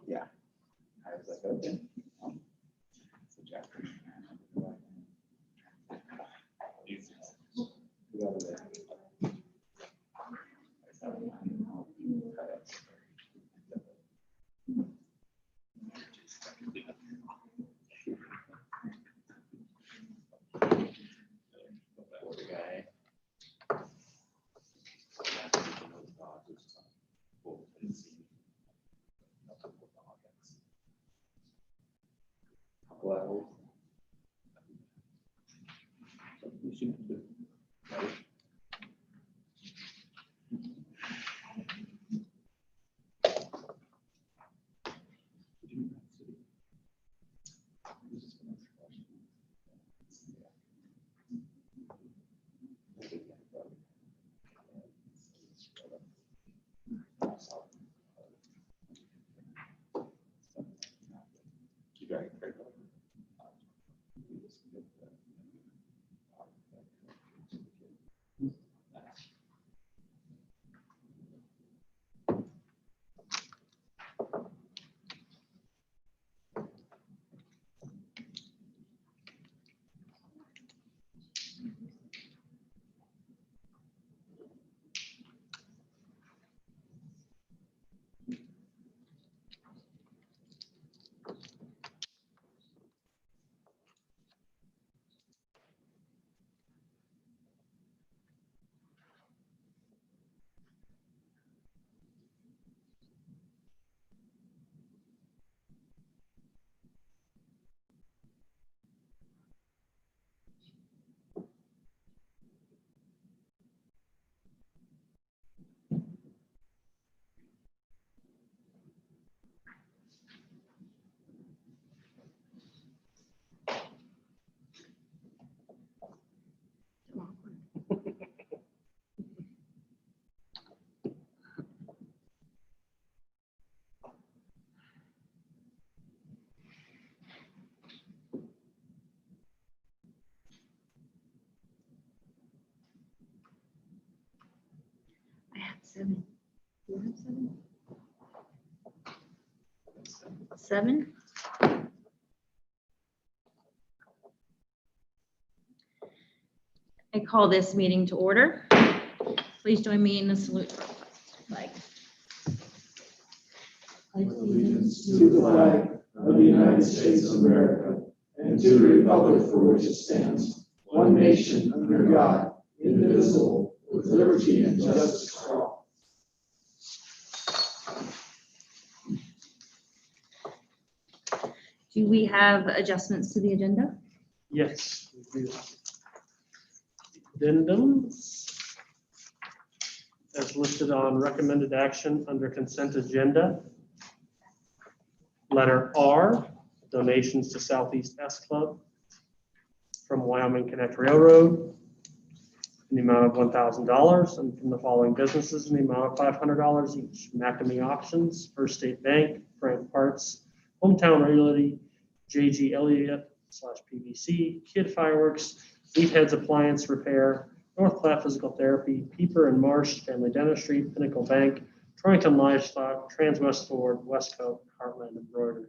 Yeah. I was like, okay. Well, we should do it. I have 7. You have 7? 7? I call this meeting to order. Please join me in the salute for the flag. Allegiance to the flag of the United States of America and to the republic for which it stands, one nation under God, indivisible, with liberty and justice for all. Do we have adjustments to the agenda? Yes, we do. Addendums as listed on recommended action under consent agenda. Letter R, donations to Southeast S Club from Wyoming Connect Railroad in the amount of $1,000, and from the following businesses in the amount of $500 each: McNamee Auctions, First State Bank, Frank Parts, Hometown Realty, JG Elliott /PVC, Kid Fireworks, Leadheads Appliance Repair, North Platte Physical Therapy, Peeper and Marsh Family Dentistry, Pinnacle Bank, Torrington Livestock, Transwest Ford, Westcoat, Heartland Embroidery.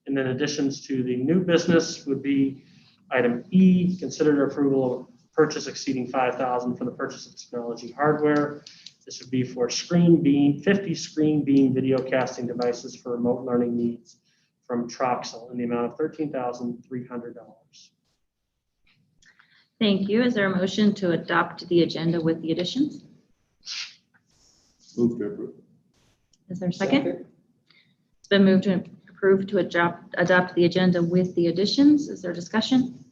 And then additions to the new business would be item E, consider approval of purchase exceeding $5,000 for the purchase of technology hardware. This would be for 50 screen beam video casting devices for remote learning needs from Troxel in the amount of $13,300. Thank you. Is there a motion to adopt the agenda with the additions? Move to approve. Is there a second? It's been moved to approve to adopt the agenda with the additions. Is there discussion?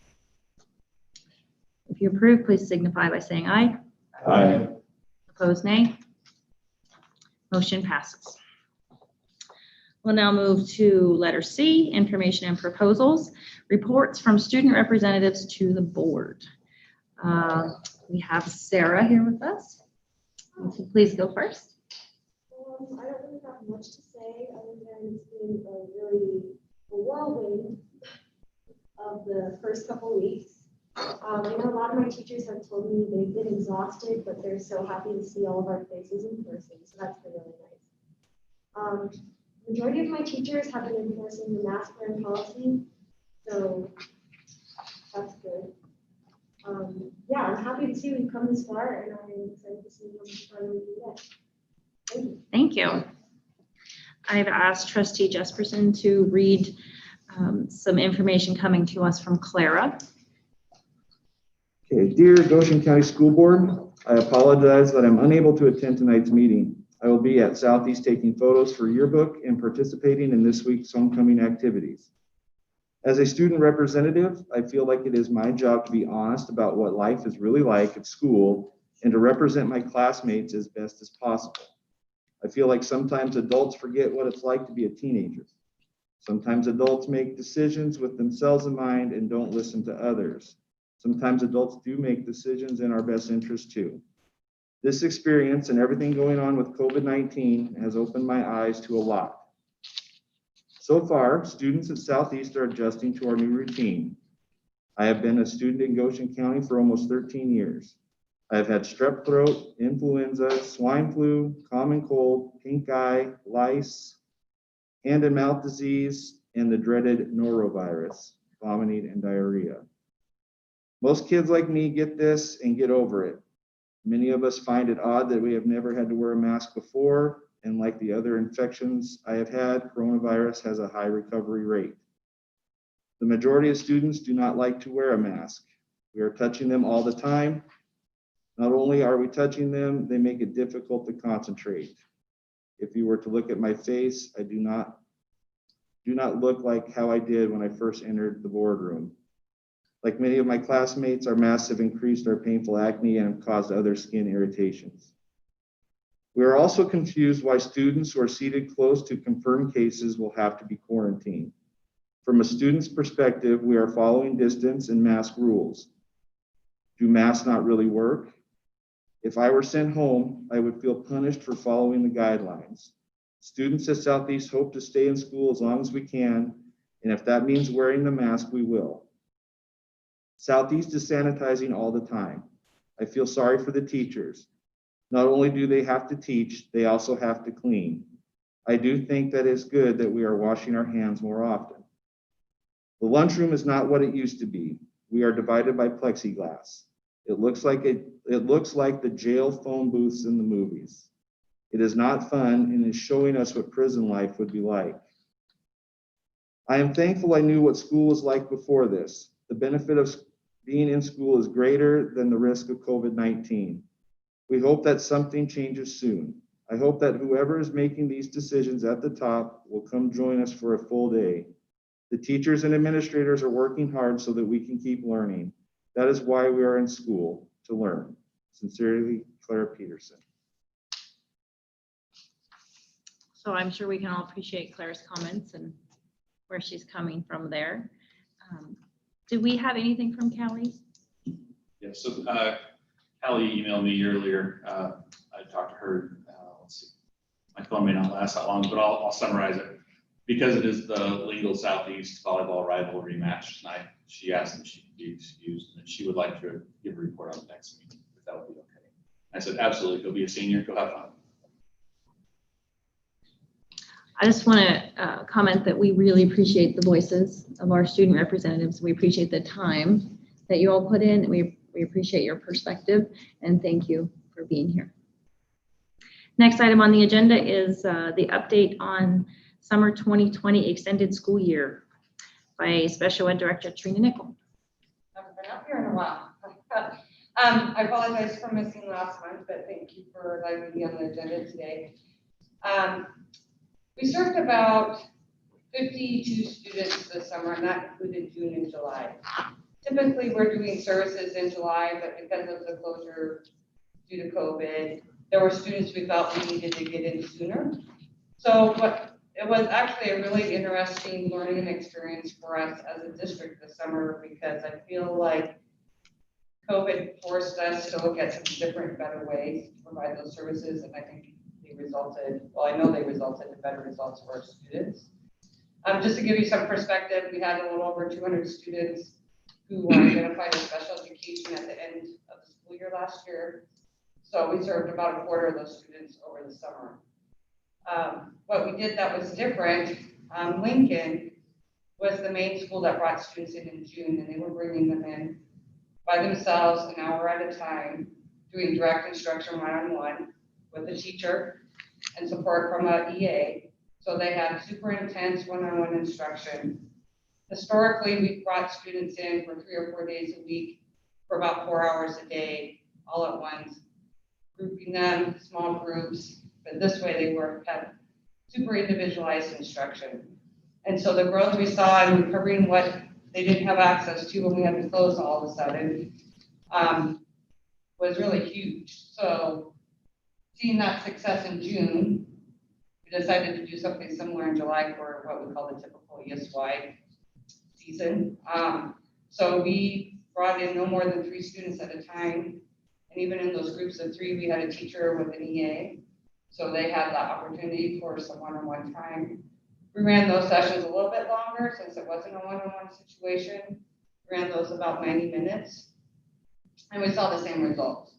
If you approve, please signify by saying aye. Aye. Opposed, nay. Motion passes. We'll now move to letter C, information and proposals, reports from student representatives to the board. We have Sarah here with us. So please go first. I don't really have much to say other than it's been a really whirlwind of the first couple weeks. I know a lot of my teachers have told me they've been exhausted, but they're so happy to see all of our faces in person, so that's been really nice. Majority of my teachers have been enforcing the mask wearing policy, so that's good. Yeah, I'm happy to see we've come this far, and I'm excited to see how much further we can get. Thank you. Thank you. I've asked Trustee Jesperson to read some information coming to us from Clara. Okay, dear Goshen County School Board, I apologize that I'm unable to attend tonight's meeting. I will be at Southeast taking photos for yearbook and participating in this week's homecoming activities. As a student representative, I feel like it is my job to be honest about what life is really like at school and to represent my classmates as best as possible. I feel like sometimes adults forget what it's like to be a teenager. Sometimes adults make decisions with themselves in mind and don't listen to others. Sometimes adults do make decisions in our best interest too. This experience and everything going on with COVID-19 has opened my eyes to a lot. So far, students at Southeast are adjusting to our new routine. I have been a student in Goshen County for almost 13 years. I have had strep throat, influenza, swine flu, common cold, pink eye, lice, hand and mouth disease, and the dreaded norovirus, vomiting and diarrhea. Most kids like me get this and get over it. Many of us find it odd that we have never had to wear a mask before, and like the other infections I have had, coronavirus has a high recovery rate. The majority of students do not like to wear a mask. We are touching them all the time. Not only are we touching them, they make it difficult to concentrate. If you were to look at my face, I do not look like how I did when I first entered the boardroom. Like many of my classmates, our masks have increased our painful acne and have caused other skin irritations. We are also confused why students who are seated close to confirmed cases will have to be quarantined. From a student's perspective, we are following distance and mask rules. Do masks not really work? If I were sent home, I would feel punished for following the guidelines. Students at Southeast hope to stay in school as long as we can, and if that means wearing the mask, we will. Southeast is sanitizing all the time. I feel sorry for the teachers. Not only do they have to teach, they also have to clean. I do think that it's good that we are washing our hands more often. The lunchroom is not what it used to be. We are divided by plexiglass. It looks like the jail phone booths in the movies. It is not fun and is showing us what prison life would be like. I am thankful I knew what school was like before this. The benefit of being in school is greater than the risk of COVID-19. We hope that something changes soon. I hope that whoever is making these decisions at the top will come join us for a full day. The teachers and administrators are working hard so that we can keep learning. That is why we are in school, to learn. Sincerely, Clara Peterson. So I'm sure we can all appreciate Claire's comments and where she's coming from there. Do we have anything from Callie? Yeah, so Callie emailed me earlier. I talked to her, let's see, my phone may not last that long, but I'll summarize it. Because it is the legal Southeast volleyball rivalry match tonight, she asked if she could be excused and she would like to give a report on the next meeting, if that would be okay. I said, absolutely, go be a senior, go have fun. I just want to comment that we really appreciate the voices of our student representatives. We appreciate the time that you all put in. We appreciate your perspective, and thank you for being here. Next item on the agenda is the update on Summer 2020 Extended School Year by Special Ed Director Trina Nickel. I haven't been up here in a while. I apologize for missing last month, but thank you for letting me be on the agenda today. We served about 52 students this summer, and that included June and July. Typically, we're doing services in July, but because of the closure due to COVID, there were students we felt we needed to get in sooner. So it was actually a really interesting learning experience for us as a district this summer, because I feel like COVID forced us to look at some different, better ways to provide those services, and I think they resulted, well, I know they resulted in better results for our students. Just to give you some perspective, we had a little over 200 students who were identified as special education at the end of the school year last year. So we served about a quarter of those students over the summer. What we did that was different, Lincoln was the main school that brought students in June, and they were bringing them in by themselves an hour at a time, doing direct instruction one-on-one with a teacher and support from a EA. So they had super intense one-on-one instruction. Historically, we brought students in for 3 or 4 days a week for about 4 hours a day, all at once, grouping them, small groups, but this way they had super individualized instruction. And so the growth we saw in recovering what they didn't have access to when we had to close all of a sudden was really huge. So seeing that success in June, we decided to do something similar in July for what we call the typical ESY season. So we brought in no more than 3 students at a time. And even in those groups of 3, we had a teacher with an EA. So they had that opportunity for some one-on-one time. We ran those sessions a little bit longer since it wasn't a one-on-one situation. We ran those about 90 minutes. And we saw the same results.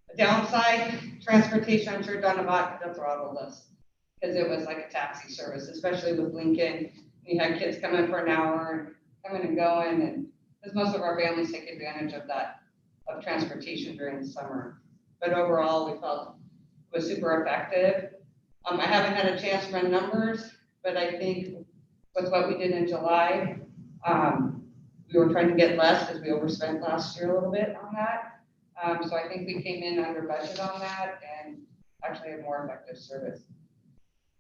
The downside, transportation, I'm sure Donovan could have throttled us because it was like a taxi service, especially with Lincoln. We had kids coming for an hour, coming and going, and because most of our families take advantage of that, of transportation during the summer. But overall, we felt it was super effective. I haven't had a chance to run numbers, but I think with what we did in July, we were trying to get less because we overspent last year a little bit on that. So I think we came in under budget on that and actually had more effective service.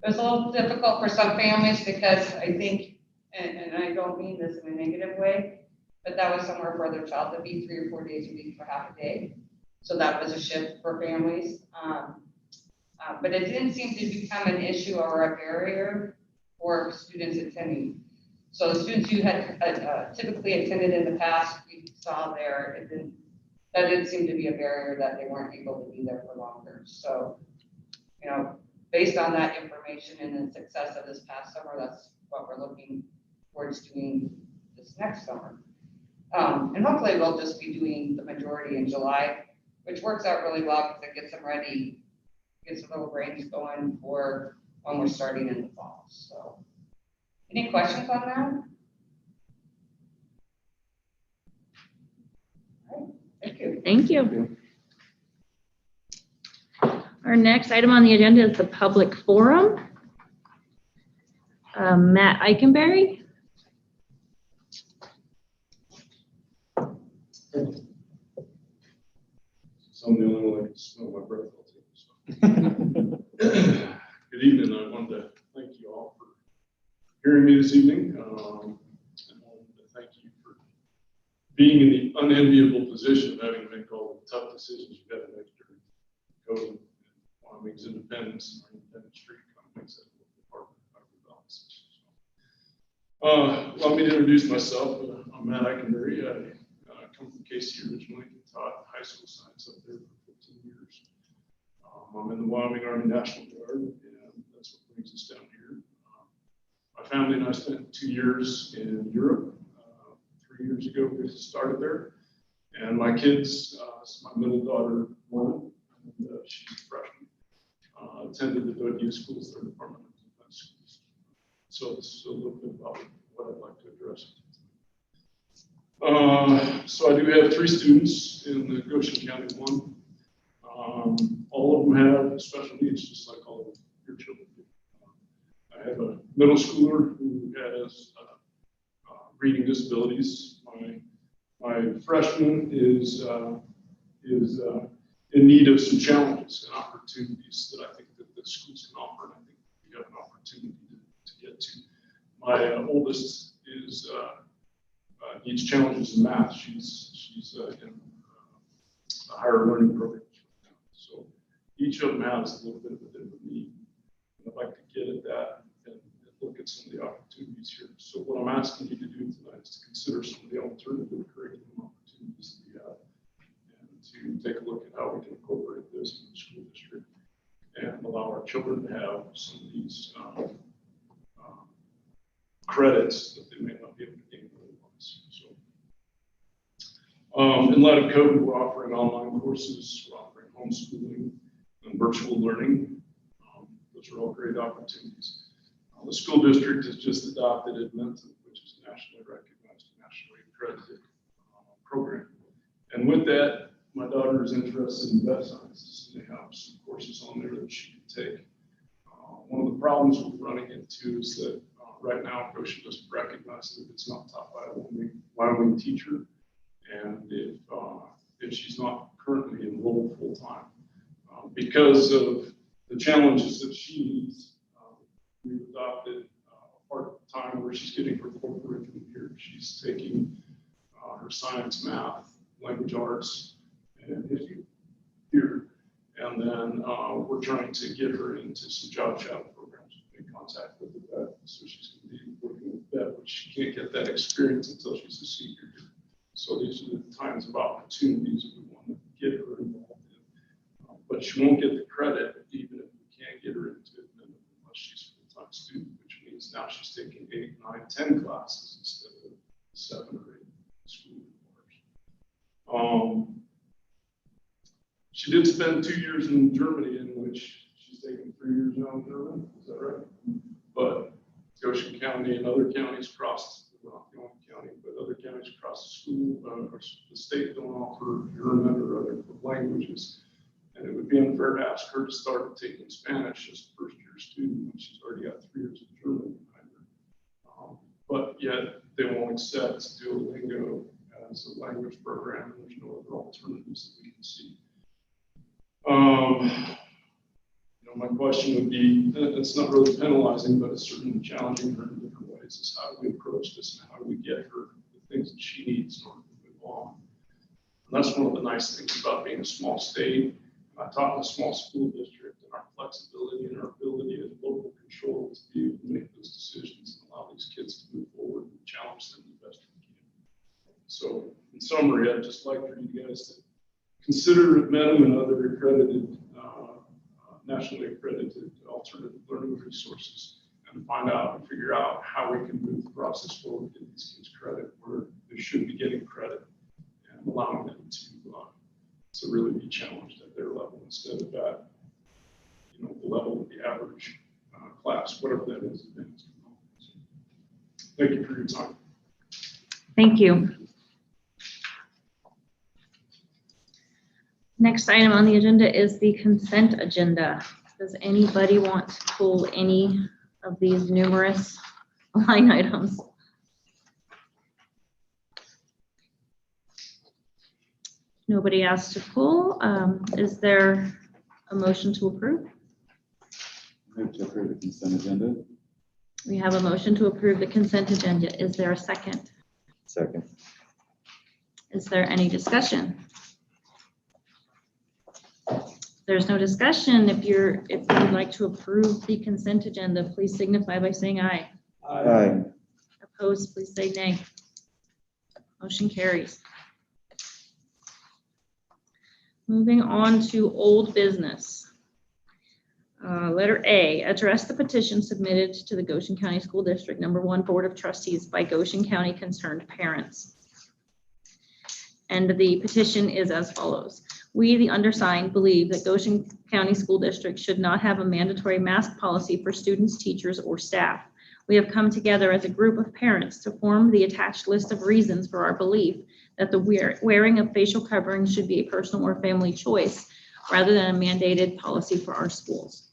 It was a little difficult for some families because I think, and I don't mean this in a negative way, but that was somewhere for their child to be 3 or 4 days a week for half a day. So that was a shift for families. But it didn't seem to become an issue or a barrier for students attending. So the students who had typically attended in the past, we saw there, that didn't seem to be a barrier that they weren't able to be there for longer. So, you know, based on that information and the success of this past summer, that's what we're looking towards doing this next summer. And hopefully we'll just be doing the majority in July, which works out really well because it gets them ready, gets the little brains going for when we're starting in the fall. So, any questions on that? All right, thank you. Thank you. Our next item on the agenda is the public forum. Matt Eikenberry. So I'm the only one that can smell my breath. Good evening. I wanted to thank you all for hearing me this evening. I wanted to thank you for being in the unenviable position of having to make all the tough decisions you've had to make during COVID and Wyoming's independence and independent street companies at the Department of Development. Allow me to introduce myself. I'm Matt Eikenberry. I come from KC originally, taught high school science up there for 15 years. I'm in the Wyoming Army National Guard, and that's what brings us down here. My family and I spent 2 years in Europe. 3 years ago, we started there. And my kids, my middle daughter, one, and she's a freshman, attended the WU schools, their Department of Defense schools. So this is a little bit about what I'd like to address. So I do have 3 students in the Goshen County 1. All of them have special needs, just like all of your children do. I have a middle schooler who has reading disabilities. My freshman is in need of some challenges and opportunities that I think that the schools can offer, and I think we have an opportunity to get to. My oldest is needs challenges in math. She's in a higher learning program. So each of them has a little bit of a different need. And I'd like to get at that and look at some of the opportunities here. So what I'm asking you to do tonight is to consider some of the alternative curriculum opportunities that we have and to take a look at how we can incorporate this in the school district and allow our children to have some of these credits that they may not be able to gain otherwise. So, in light of COVID, we're offering online courses, we're offering homeschooling and virtual learning. Those are all great opportunities. The school district has just adopted Admentum, which is a nationally recognized, nationally accredited program. And with that, my daughter is interested in vet sciences, and they have some courses on there that she can take. One of the problems we're running into is that right now, Goshen doesn't recognize that if it's not taught by a Wyoming teacher, and if she's not currently enrolled full-time. Because of the challenges that she needs, we've adopted a part-time where she's getting her core curriculum here. She's taking her science, math, language arts, and history here. And then we're trying to get her into some job shadow programs, make contact with the vet, so she's going to be working with the vet, but she can't get that experience until she's a senior here. So these are the times of opportunities that we want to get her involved in. But she won't get the credit even if we can't get her into it unless she's a full-time student, which means now she's taking 8, 9, 10 classes instead of 7 or 8 school hours. She did spend 2 years in Germany, in which she's taken 3 years now in German. Is that right? But Goshen County and other counties across, well, not the only county, but other counties across the school, or the state don't offer German or other languages. And it would be unfair to ask her to start taking Spanish as a first-year student when she's already got 3 years of German behind her. But yet they won't accept Duolingo as a language program, and there's no other alternatives that we can see. My question would be, it's not really penalizing, but it's certainly challenging her in different ways, is how do we approach this and how do we get her the things that she needs in order to move on. And that's one of the nice things about being a small state. I taught in a small school district, and our flexibility and our ability as local control to be able to make those decisions and allow these kids to move forward and challenge them the best we can. So in summary, I'd just like for you guys to consider Admentum and other accredited, nationally accredited alternative learning resources, and find out and figure out how we can move the process forward, get these kids credit where they should be getting credit, and allowing them to really be challenged at their level instead of at the level of the average class, whatever that is. Thank you for your time. Thank you. Next item on the agenda is the consent agenda. Does anybody want to pull any of these numerous line items? Nobody asked to pull. Is there a motion to approve? Move to approve the consent agenda. We have a motion to approve the consent agenda. Is there a second? Second. Is there any discussion? There's no discussion. If you would like to approve the consent agenda, please signify by saying aye. Aye. Opposed, please say nay. Motion carries. Moving on to old business. Letter A, address the petition submitted to the Goshen County School District No. 1 Board of Trustees by Goshen County concerned parents. And the petition is as follows. We, the undersigned, believe that Goshen County School District should not have a mandatory mask policy for students, teachers, or staff. We have come together as a group of parents to form the attached list of reasons for our belief that the wearing of facial coverings should be a personal or family choice rather than a mandated policy for our schools.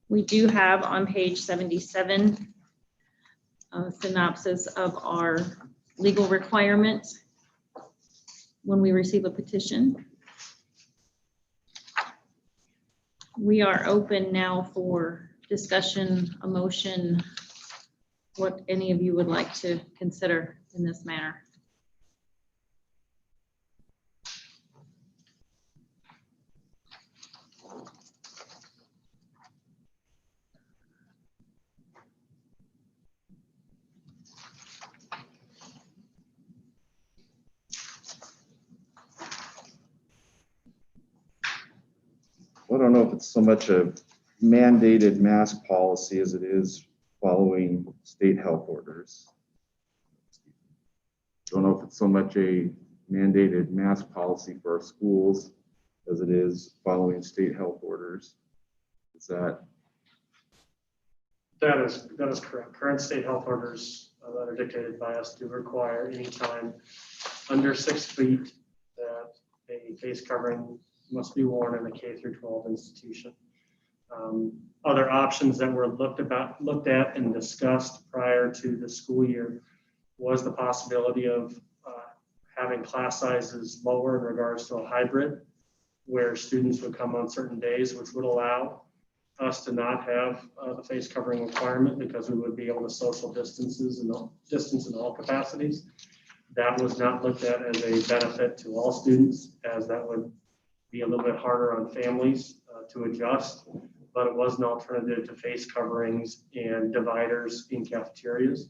We do have on page 77 a synopsis of our legal requirements when we receive a petition. We are open now for discussion, a motion, what any of you would like to consider in this manner. I don't know if it's so much a mandated mask policy as it is following state health orders. Don't know if it's so much a mandated mask policy for our schools as it is following state health orders. Is that? That is correct. Current state health orders that are dictated by us do require any time under 6 feet that a face covering must be worn in a K through 12 institution. Other options that were looked at and discussed prior to the school year was the possibility of having class sizes lower in regards to a hybrid, where students would come on certain days, which would allow us to not have the face covering requirement because we would be able to social distance in all capacities. That was not looked at as a benefit to all students, as that would be a little bit harder on families to adjust, but it was an alternative to face coverings and dividers in cafeterias.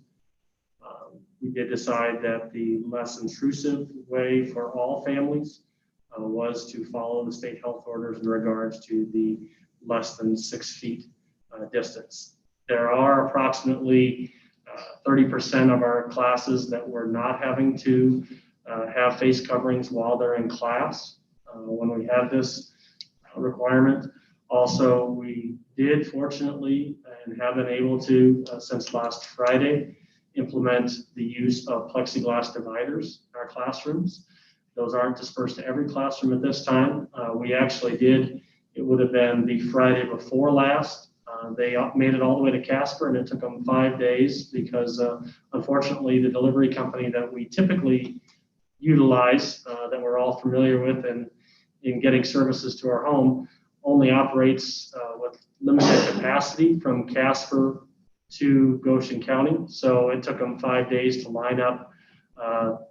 We did decide that the less intrusive way for all families was to follow the state health orders in regards to the less than 6 feet distance. There are approximately 30% of our classes that were not having to have face coverings while they're in class when we had this requirement. Also, we did fortunately and have been able to, since last Friday, implement the use of plexiglass dividers in our classrooms. Those aren't dispersed to every classroom at this time. We actually did, it would have been the Friday before last. They made it all the way to Casper, and it took them 5 days because unfortunately the delivery company that we typically utilize, that we're all familiar with and in getting services to our home, only operates with limited capacity from Casper to Goshen County. So it took them 5 days to line up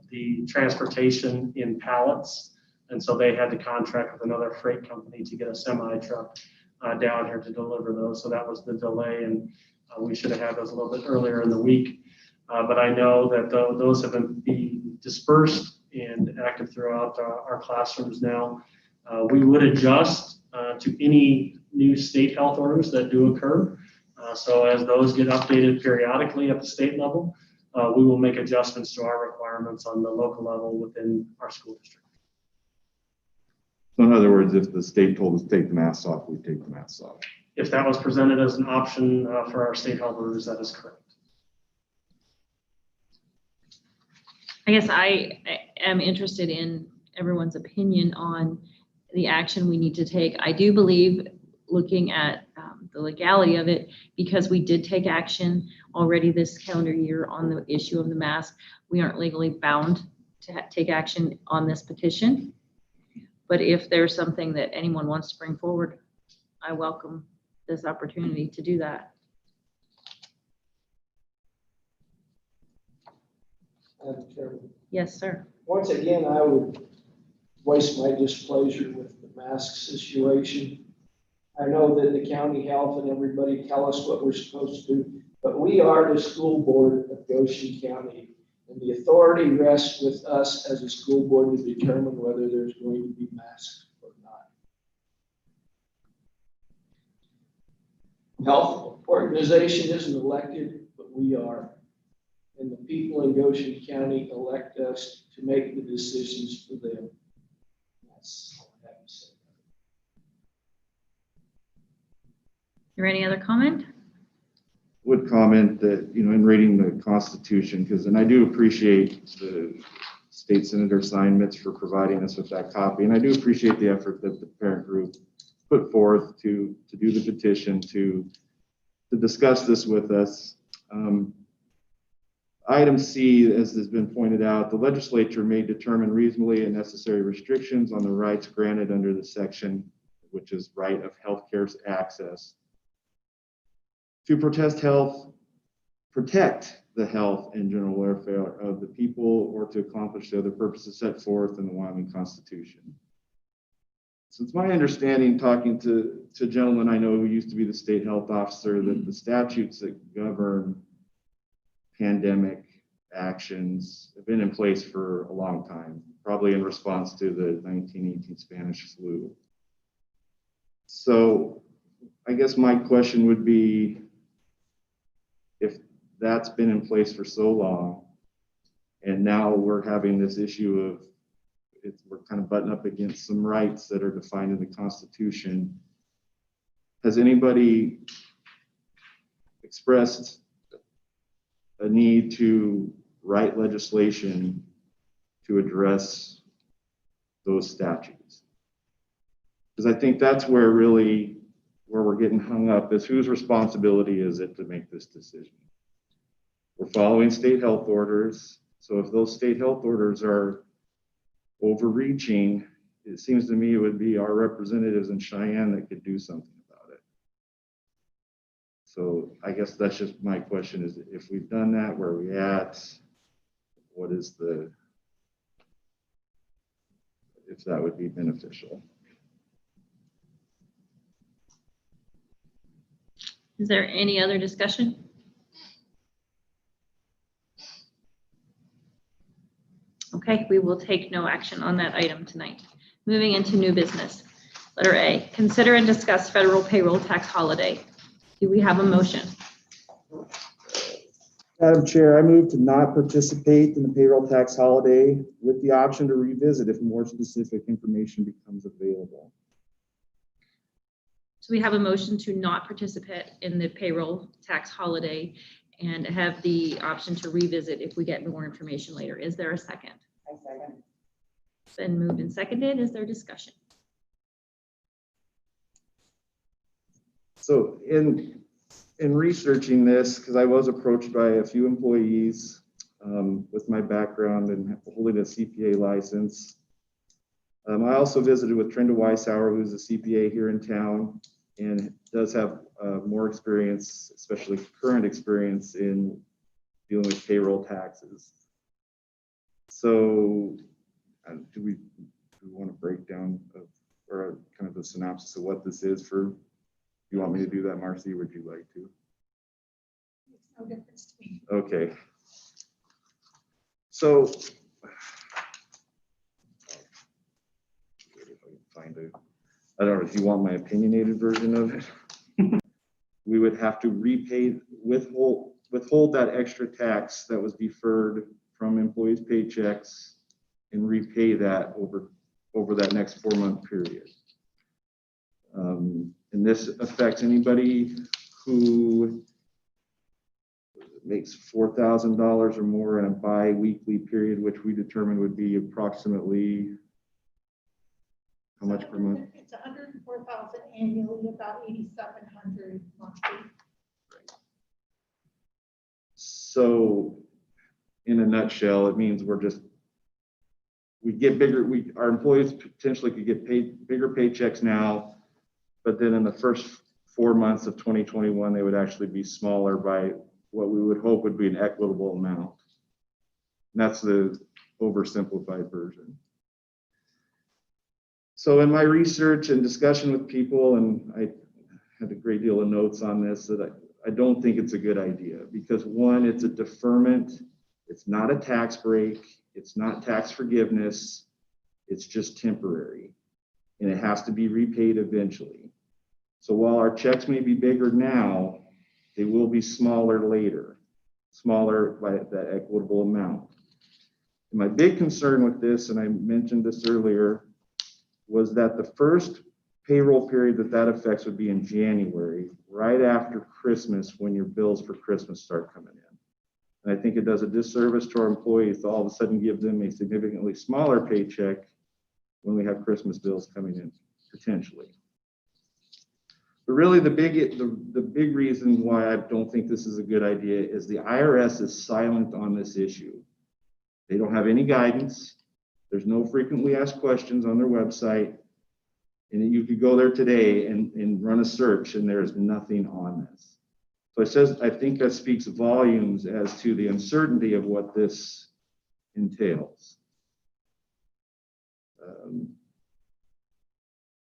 the transportation in pallets. And so they had to contract with another freight company to get a semi truck down here to deliver those. So that was the delay, and we should have had those a little bit earlier in the week. But I know that those have been dispersed and active throughout our classrooms now. We would adjust to any new state health orders that do occur. So as those get updated periodically at the state level, we will make adjustments to our requirements on the local level within our school district. So in other words, if the state told us to take the masks off, we'd take the masks off. If that was presented as an option for our state health orders, that is correct. I guess I am interested in everyone's opinion on the action we need to take. I do believe, looking at the legality of it, because we did take action already this calendar year on the issue of the mask, we aren't legally bound to take action on this petition. But if there's something that anyone wants to bring forward, I welcome this opportunity to do that. Madam Chairman, Yes, sir. once again, I would voice my displeasure with the mask situation. I know that the county health and everybody tell us what we're supposed to do, but we are the school board of Goshen County, and the authority rests with us as a school board to determine whether there's going to be masks or not. Health organization isn't elected, but we are. And the people in Goshen County elect us to make the decisions for them. That's all I have to say. Is there any other comment? Would comment that, in reading the Constitution, and I do appreciate the state senator Steinmetz for providing us with that copy, and I do appreciate the effort that the parent group put forth to do the petition, to discuss this with us. Item C, as has been pointed out, the legislature may determine reasonably and necessary restrictions on the rights granted under the section, which is right of healthcare access, to protect the health and general welfare of the people, or to accomplish the other purposes set forth in the Wyoming Constitution. So it's my understanding, talking to a gentleman I know who used to be the state health officer, that the statutes that govern pandemic actions have been in place for a long time, probably in response to the 1918 Spanish flu. So I guess my question would be, if that's been in place for so long, and now we're having this issue of we're kind of butting up against some rights that are defined in the Constitution. Has anybody expressed a need to write legislation to address those statutes? Because I think that's where we're getting hung up, is whose responsibility is it to make this decision? We're following state health orders. So if those state health orders are overreaching, it seems to me it would be our representatives in Cheyenne that could do something about it. So I guess that's just my question, is if we've done that, where are we at? What is if that would be beneficial? Is there any other discussion? Okay, we will take no action on that item tonight. Moving into new business. Letter A, consider and discuss federal payroll tax holiday. Do we have a motion? Madam Chair, I move to not participate in the payroll tax holiday with the option to revisit if more specific information becomes available. So we have a motion to not participate in the payroll tax holiday and have the option to revisit if we get more information later. Is there a second? I second. It's been moved and seconded. Is there discussion? So in researching this, because I was approached by a few employees with my background and holding a CPA license. I also visited with Trenda Weishauer, who's a CPA here in town and does have more experience, especially current experience, in dealing with payroll taxes. So do we want to break down or kind of a synopsis of what this is for? You want me to do that, Marcy? Would you like to? Makes no difference to me. Okay. So, if I can find it. I don't know if you want my opinionated version of it. We would have to withhold that extra tax that was deferred from employees' paychecks and repay that over that next 4-month period. And this affects anybody who makes $4,000 or more in a bi-weekly period, which we determined would be approximately how much per month? It's $104,000 annually, about $8,700 monthly. So in a nutshell, it means we get bigger, our employees potentially could get paid bigger paychecks now, but then in the first 4 months of 2021, they would actually be smaller by what we would hope would be an equitable amount. And that's the oversimplified version. So in my research and discussion with people, and I had a great deal of notes on this, that I don't think it's a good idea, because one, it's a deferment. It's not a tax break. It's not tax forgiveness. It's just temporary, and it has to be repaid eventually. So while our checks may be bigger now, they will be smaller later, smaller by that equitable amount. And my big concern with this, and I mentioned this earlier, was that the first payroll period that affects would be in January, right after Christmas, when your bills for Christmas start coming in. And I think it does a disservice to our employees to all of a sudden give them a significantly smaller paycheck when we have Christmas bills coming in, potentially. But really the big reason why I don't think this is a good idea is the IRS is silent on this issue. They don't have any guidance. There's no frequently asked questions on their website. And you could go there today and run a search, and there's nothing on this. So it says, I think that speaks volumes as to the uncertainty of what this entails.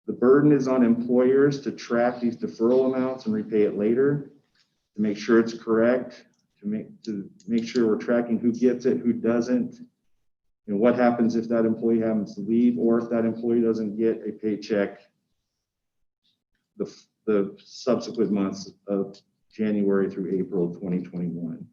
The burden is on employers to track these deferral amounts and repay it later, to make sure it's correct, to make sure we're tracking who gets it, who doesn't, and what happens if that employee happens to leave, or if that employee doesn't get a paycheck the subsequent months of January through April of 2021.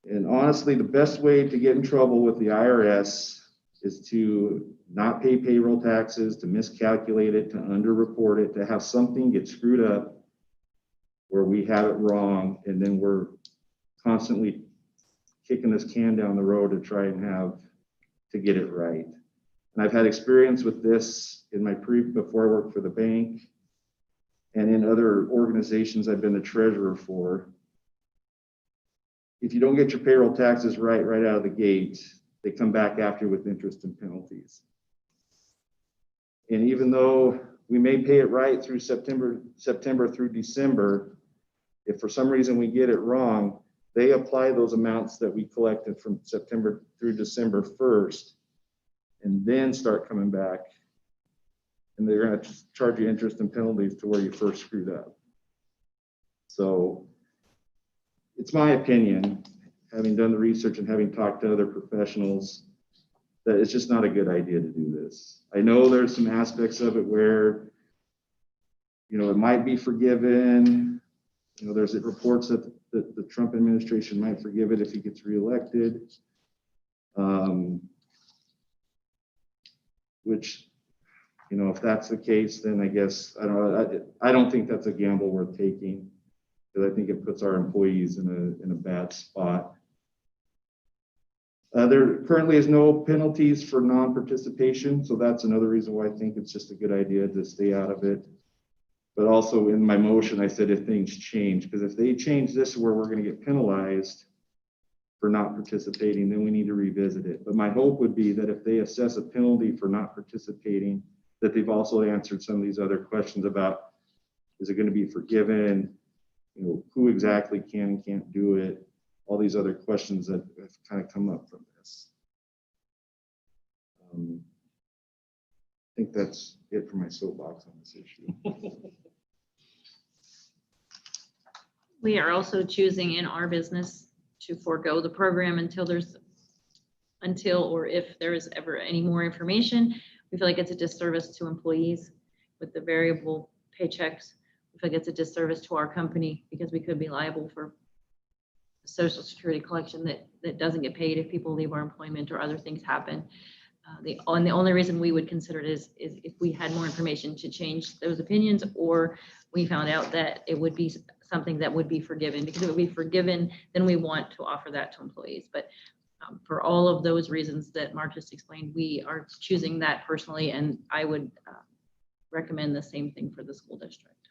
And honestly, the best way to get in trouble with the IRS is to not pay payroll taxes, to miscalculate it, to underreport it, to have something get screwed up where we have it wrong, and then we're constantly kicking this can down the road to try and get it right. And I've had experience with this in before I worked for the bank and in other organizations I've been the treasurer for. If you don't get your payroll taxes right out of the gate, they come back after you with interest and penalties. And even though we may pay it right through September through December, if for some reason we get it wrong, they apply those amounts that we collected from September through December 1st, and then start coming back. And they're going to charge you interest and penalties to where you first screwed up. So it's my opinion, having done the research and having talked to other professionals, that it's just not a good idea to do this. I know there's some aspects of it where, it might be forgiven. There's reports that the Trump administration might forgive it if he gets reelected. Which, if that's the case, then I guess, I don't think that's a gamble worth taking, because I think it puts our employees in a bad spot. There currently is no penalties for non-participation, so that's another reason why I think it's just a good idea to stay out of it. But also in my motion, I said if things change, because if they change this where we're going to get penalized for not participating, then we need to revisit it. But my hope would be that if they assess a penalty for not participating, that they've also answered some of these other questions about, is it going to be forgiven? Who exactly can and can't do it? All these other questions that have kind of come up from this. I think that's it for my soapbox on this issue. We are also choosing in our business to forego the program until or if there is ever any more information. We feel like it's a disservice to employees with the variable paychecks. We feel like it's a disservice to our company because we could be liable for Social Security collection that doesn't get paid if people leave our employment or other things happen. The only reason we would consider it is if we had more information to change those opinions, or we found out that it would be something that would be forgiven. Because if it would be forgiven, then we want to offer that to employees. But for all of those reasons that Mark just explained, we are choosing that personally, and I would recommend the same thing for the school district.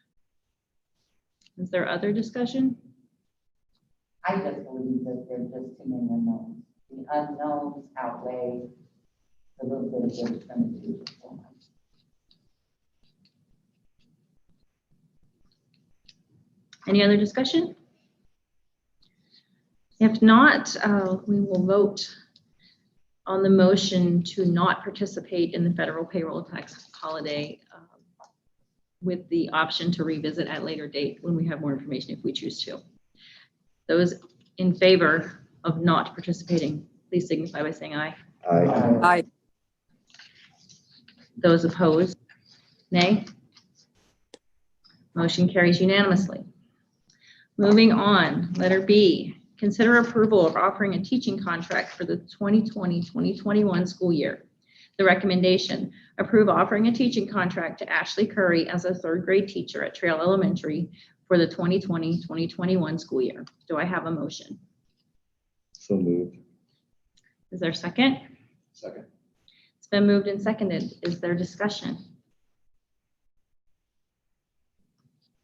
Is there other discussion? I just believe that there's just too many unknowns. The unknowns outweigh the little bit of good it's going to do so much. Any other discussion? If not, we will vote on the motion to not participate in the federal payroll tax holiday with the option to revisit at a later date when we have more information if we choose to. Those in favor of not participating, please signify by saying aye. Aye. Aye. Those opposed, nay. Motion carries unanimously. Moving on, letter B, consider approval of offering a teaching contract for the 2020-2021 school year. The recommendation, approve offering a teaching contract to Ashley Curry as a third grade teacher at Trail Elementary for the 2020-2021 school year. Do I have a motion? So moved. Is there a second? Second. It's been moved and seconded. Is there discussion?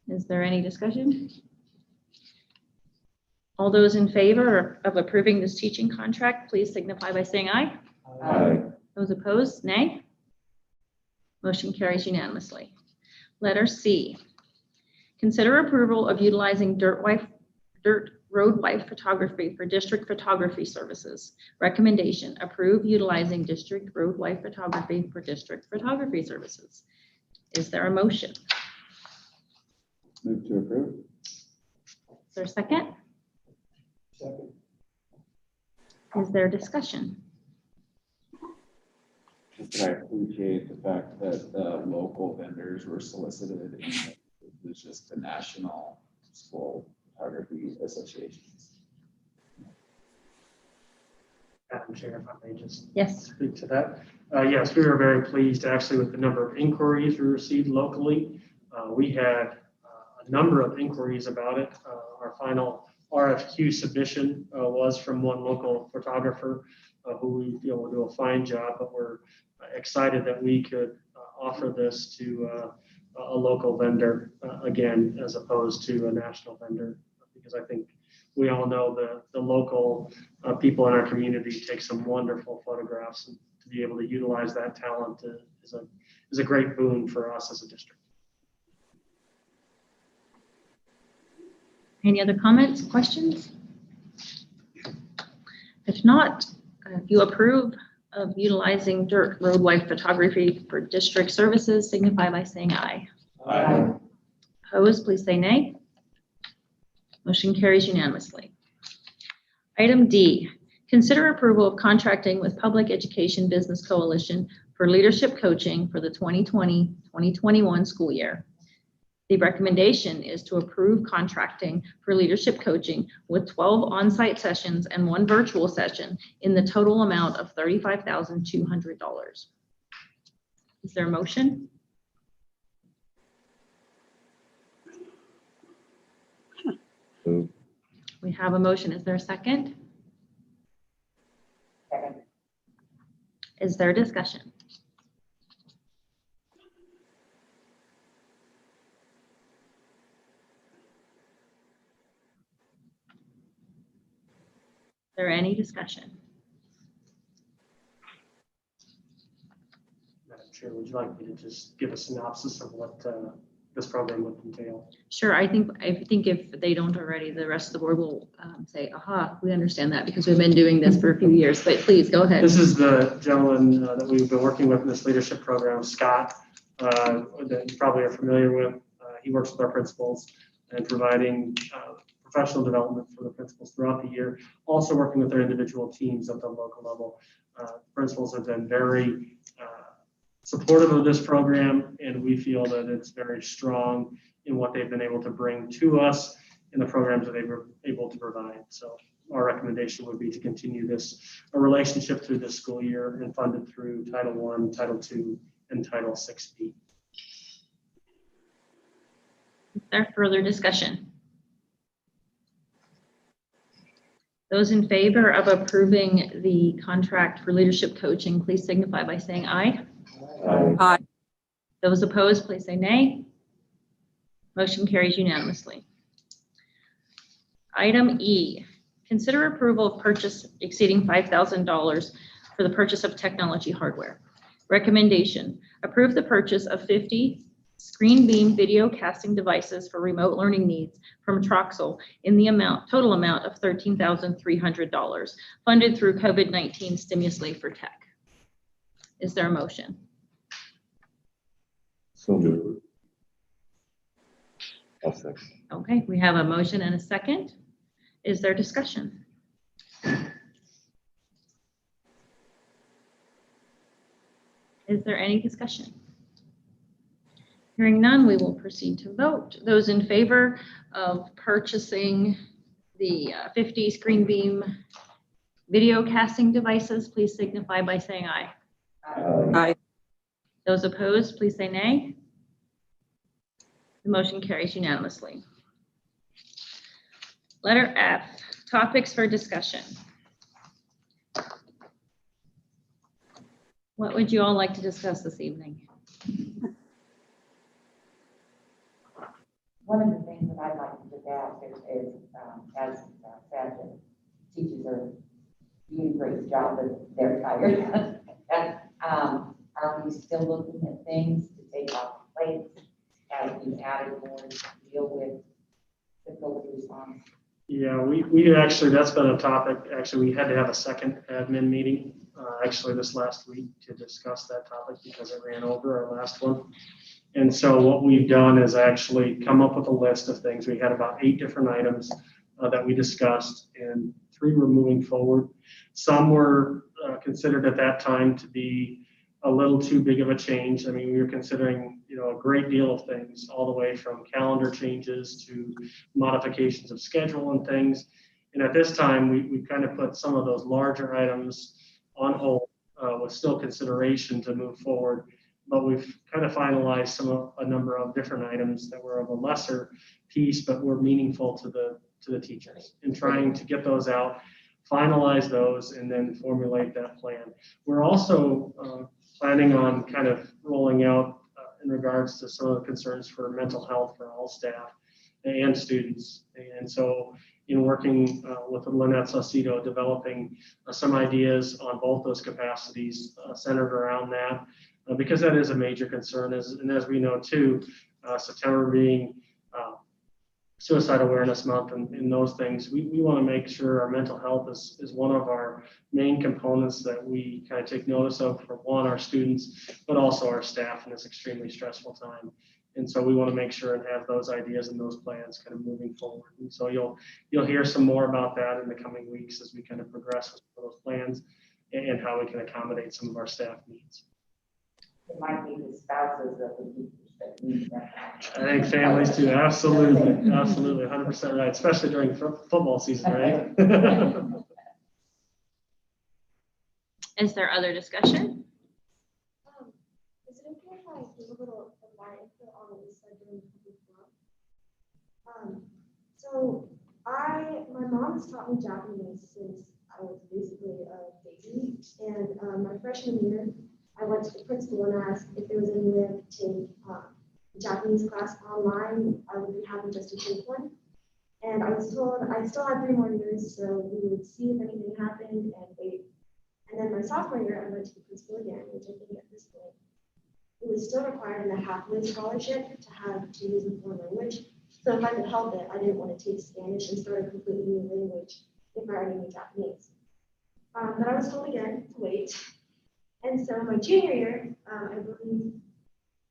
Is there any discussion? All those in favor of approving this teaching contract, please signify by saying aye. Aye. Those opposed, nay. Motion carries unanimously. Letter C, consider approval of utilizing dirt road wipe photography for district photography services. Recommendation, approve utilizing district road wipe photography for district photography services. Is there a motion? Move to approve. Is there a second? Second. Is there discussion? I appreciate the fact that the local vendors were solicited, and it was just the National School Photography Associations. Madam Chair, if I may just Yes. speak to that. Yes, we were very pleased actually with the number of inquiries we received locally. We had a number of inquiries about it. Our final RFQ submission was from one local photographer who we feel will do a fine job, but we're excited that we could offer this to a local vendor again, as opposed to a national vendor, because I think we all know the local people in our community take some wonderful photographs, and to be able to utilize that talent is a great boon for us as a district. Any other comments, questions? If not, if you approve of utilizing dirt road wide photography for district services, signify by saying aye. Aye. Opposed, please say nay. Motion carries unanimously. Item D, consider approval of contracting with Public Education Business Coalition for leadership coaching for the 2020-2021 school year. The recommendation is to approve contracting for leadership coaching with 12 on-site sessions and 1 virtual session in the total amount of $35,200. Is there a motion? Moved. We have a motion. Is there a second? Second. Is there discussion? Is there any discussion? Madam Chair, would you like me to just give a synopsis of what this program would entail? Sure. I think if they don't already, the rest of the board will say, aha, we understand that because we've been doing this for a few years, but please go ahead. This is the gentleman that we've been working with in this leadership program, Scott, that you probably are familiar with. He works with our principals and providing professional development for the principals throughout the year, also working with their individual teams at the local level. Principals have been very supportive of this program, and we feel that it's very strong in what they've been able to bring to us in the programs that they were able to provide. So our recommendation would be to continue this relationship through this school year and fund it through Title I, Title II, and Title VI-B. Is there further discussion? Those in favor of approving the contract for leadership coaching, please signify by saying aye. Aye. Those opposed, please say nay. Motion carries unanimously. Item E, consider approval of purchase exceeding $5,000 for the purchase of technology hardware. Recommendation, approve the purchase of 50 screen beam video casting devices for remote learning needs from Troxel in the total amount of $13,300, funded through COVID-19 stimulus leave for tech. Is there a motion? So moved. I'll second. Okay, we have a motion and a second. Is there discussion? Is there any discussion? Hearing none, we will proceed to vote. Those in favor of purchasing the 50 screen beam video casting devices, please signify by saying aye. Aye. Those opposed, please say nay. The motion carries unanimously. Letter F, topics for discussion. What would you all like to discuss this evening? One of the things that I'd like to just ask is as said, that teachers are doing a great job, but they're tired. Are we still looking at things to take off the plates? Have we added more to deal with the COVID response? Yeah, we actually, that's been a topic. Actually, we had to have a second admin meeting actually this last week to discuss that topic because it ran over our last one. And so what we've done is actually come up with a list of things. We had about 8 different items that we discussed, and 3 were moving forward. Some were considered at that time to be a little too big of a change. I mean, we were considering, a great deal of things, all the way from calendar changes to modifications of schedule and things. And at this time, we kind of put some of those larger items on hold with still consideration to move forward. But we've kind of finalized a number of different items that were of a lesser piece, but were meaningful to the teachers, and trying to get those out, finalize those, and then formulate that plan. We're also planning on kind of rolling out in regards to some of the concerns for mental health for all staff and students. And so in working with Lynette Saucedo, developing some ideas on both those capacities centered around that, because that is a major concern. And as we know too, September being Suicide Awareness Month and those things, we want to make sure our mental health is one of our main components that we kind of take notice of for our students, but also our staff in this extremely stressful time. And so we want to make sure and have those ideas and those plans kind of moving forward. And so you'll hear some more about that in the coming weeks as we kind of progress with those plans and how we can accommodate some of our staff needs. It might be the spouses of the teachers that need that. I think families too, absolutely, absolutely, 100% right, especially during football season, right? Is there other discussion? Is it okay if I give a little of my input on what we said during the forum? So my mom has taught me Japanese since I was basically a baby, and my freshman year, I went to the principal and asked if there was any way I could take a Japanese class online. I would be happy just to take one. And I was told I still had 3 more years, so we would see if anything happened and wait. And then my sophomore year, I went to the principal again, which I think at this point, it was still required in a halfway scholarship to use a foreign language. So if I could help it, I didn't want to take Spanish and start a completely new language if I already knew Japanese. But I was told again to wait. And so my junior year, I believe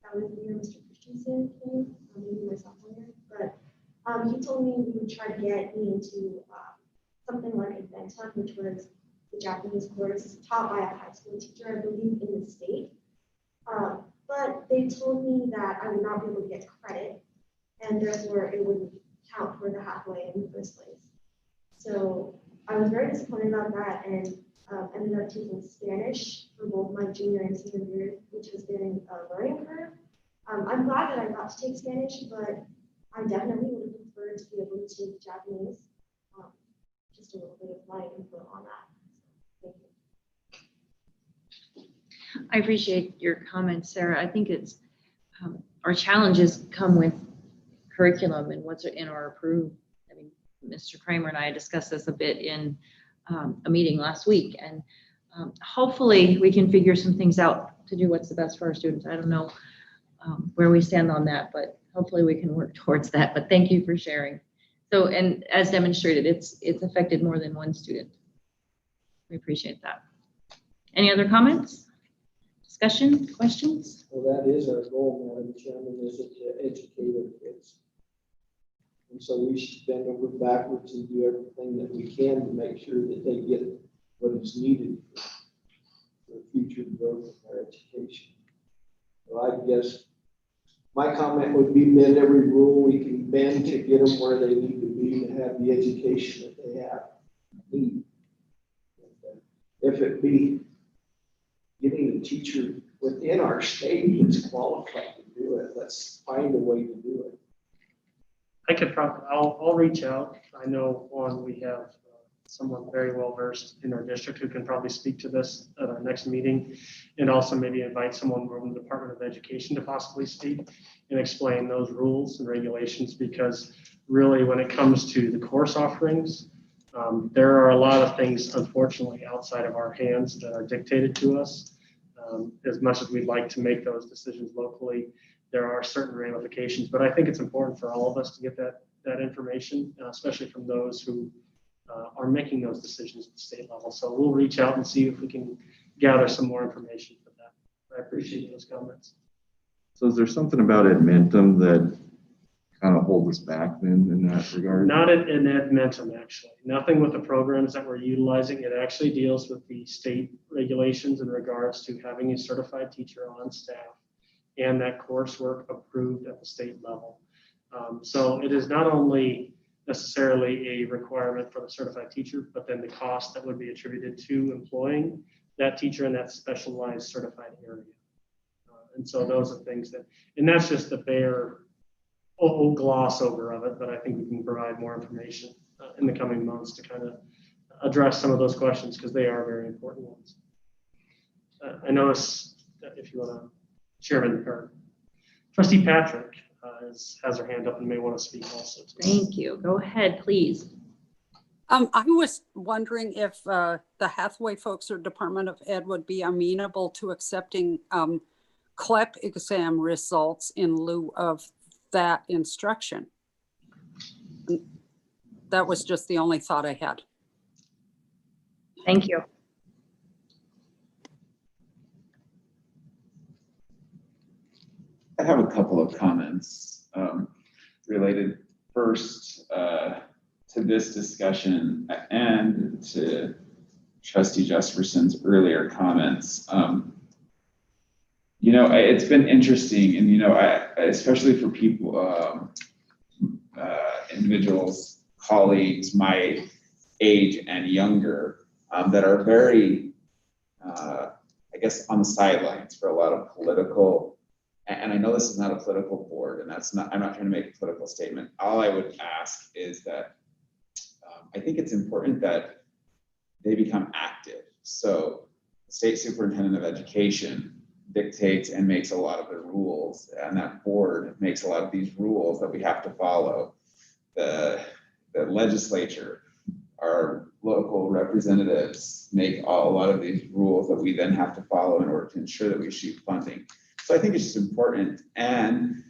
that was the year Mr. Christensen came, maybe my sophomore year, but he told me we would try to get me into something like Adventum, which was the Japanese course taught by a high school teacher, I believe, in the state. But they told me that I would not be able to get credit, and therefore it wouldn't count for the halfway in the first place. So I was very disappointed about that, and ended up taking Spanish for both my junior and senior year, which has been a learning curve. I'm glad that I got to take Spanish, but I definitely would have preferred to be able to take Japanese. Just a little bit of my input on that. Thank you. I appreciate your comments, Sarah. I think it's our challenges come with curriculum and what's in or approved. I mean, Mr. Kramer and I discussed this a bit in a meeting last week, and hopefully we can figure some things out to do what's the best for our students. I don't know where we stand on that, but hopefully we can work towards that. But thank you for sharing. So, and as demonstrated, it's affected more than one student. We appreciate that. Any other comments? Discussion, questions? Well, that is our goal, Madam Chairman, is to educate our kids. And so we should bend over backwards and do everything that we can to make sure that they get what is needed for future growth of their education. So I guess my comment would be bend every rule we can bend to get them where they need to be to have the education that they need. If it be getting a teacher within our state that's qualified to do it, let's find a way to do it. I could probably, I'll reach out. I know we have someone very well versed in our district who can probably speak to this at our next meeting, and also maybe invite someone from the Department of Education to possibly speak and explain those rules and regulations, because really when it comes to the course offerings, there are a lot of things, unfortunately, outside of our hands that are dictated to us. As much as we'd like to make those decisions locally, there are certain ramifications, but I think it's important for all of us to get that information, especially from those who are making those decisions at the state level. So we'll reach out and see if we can gather some more information for that. I appreciate those comments. So is there something about Adventum that kind of hold us back then in that regard? Not in Edmonton, actually. Nothing with the programs that we're utilizing. It actually deals with the state regulations in regards to having a certified teacher on staff and that coursework approved at the state level. So it is not only necessarily a requirement for the certified teacher, but then the cost that would be attributed to employing that teacher in that specialized certified area. And so those are things that, and that's just the bare gloss over of it, but I think we can provide more information in the coming months to kind of address some of those questions because they are very important ones. I notice that if you want to, Chairman or Trustee Patrick has her hand up and may want to speak also. Thank you. Go ahead, please. I was wondering if the Hathaway folks or Department of Ed would be amenable to accepting CLEP exam results in lieu of that instruction. That was just the only thought I had. Thank you. I have a couple of comments related first to this discussion and to Trustee Jesperson's earlier comments. You know, it's been interesting, and you know, especially for people, individuals, colleagues my age and younger, that are very, I guess, on the sidelines for a lot of political. And I know this is not a political board, and that's not, I'm not trying to make a political statement. All I would ask is that I think it's important that they become active. So the state superintendent of education dictates and makes a lot of the rules, and that board makes a lot of these rules that we have to follow. The legislature, our local representatives make a lot of these rules that we then have to follow in order to ensure that we shoot funding. So I think it's just important, and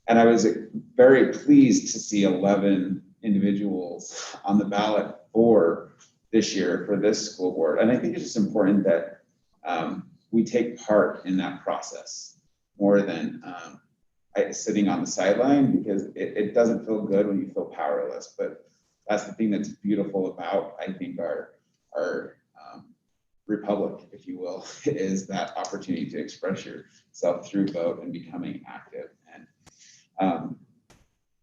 I was very pleased to see 11 individuals on the ballot for this year for this school board. And I think it's just important that we take part in that process more than sitting on the sideline, because it doesn't feel good when you feel powerless. But that's the thing that's beautiful about, I think, our republic, if you will, is that opportunity to express yourself through vote and becoming active. And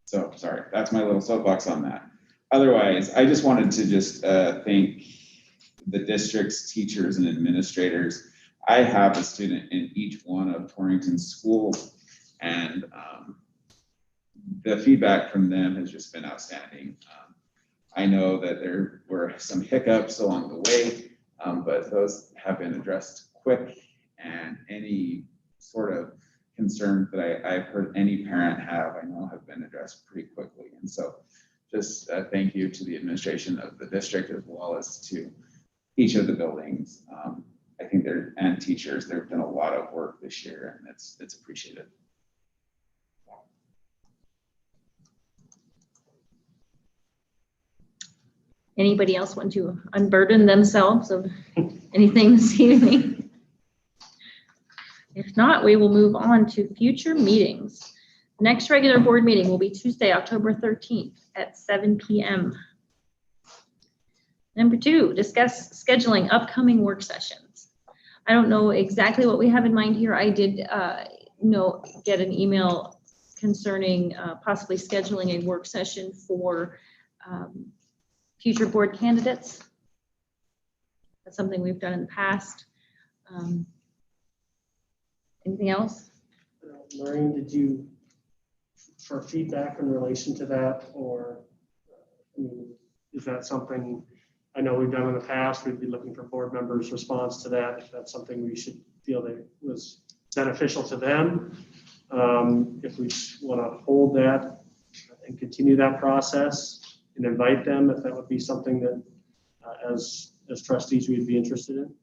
so, sorry, that's my little soapbox on that. Otherwise, I just wanted to just thank the district's teachers and administrators. I have a student in each one of Torrington's schools, and the feedback from them has just been outstanding. I know that there were some hiccups along the way, but those have been addressed quick, and any sort of concerns that I've heard any parent have, I know have been addressed pretty quickly. And so just thank you to the administration of the district as well as to each of the buildings. I think and teachers, they've done a lot of work this year, and it's appreciated. Anybody else want to unburden themselves of anything this evening? If not, we will move on to future meetings. Next regular board meeting will be Tuesday, October 13th at 7 p.m. Number 2, discuss scheduling upcoming work sessions. I don't know exactly what we have in mind here. I did get an email concerning possibly scheduling a work session for future board candidates. That's something we've done in the past. Anything else? Maureen, did you, for feedback in relation to that, or is that something, I know we've done in the past, we'd be looking for board members' response to that, if that's something we should feel that was beneficial to them. If we want to hold that and continue that process and invite them, if that would be something that as trustees we'd be interested in.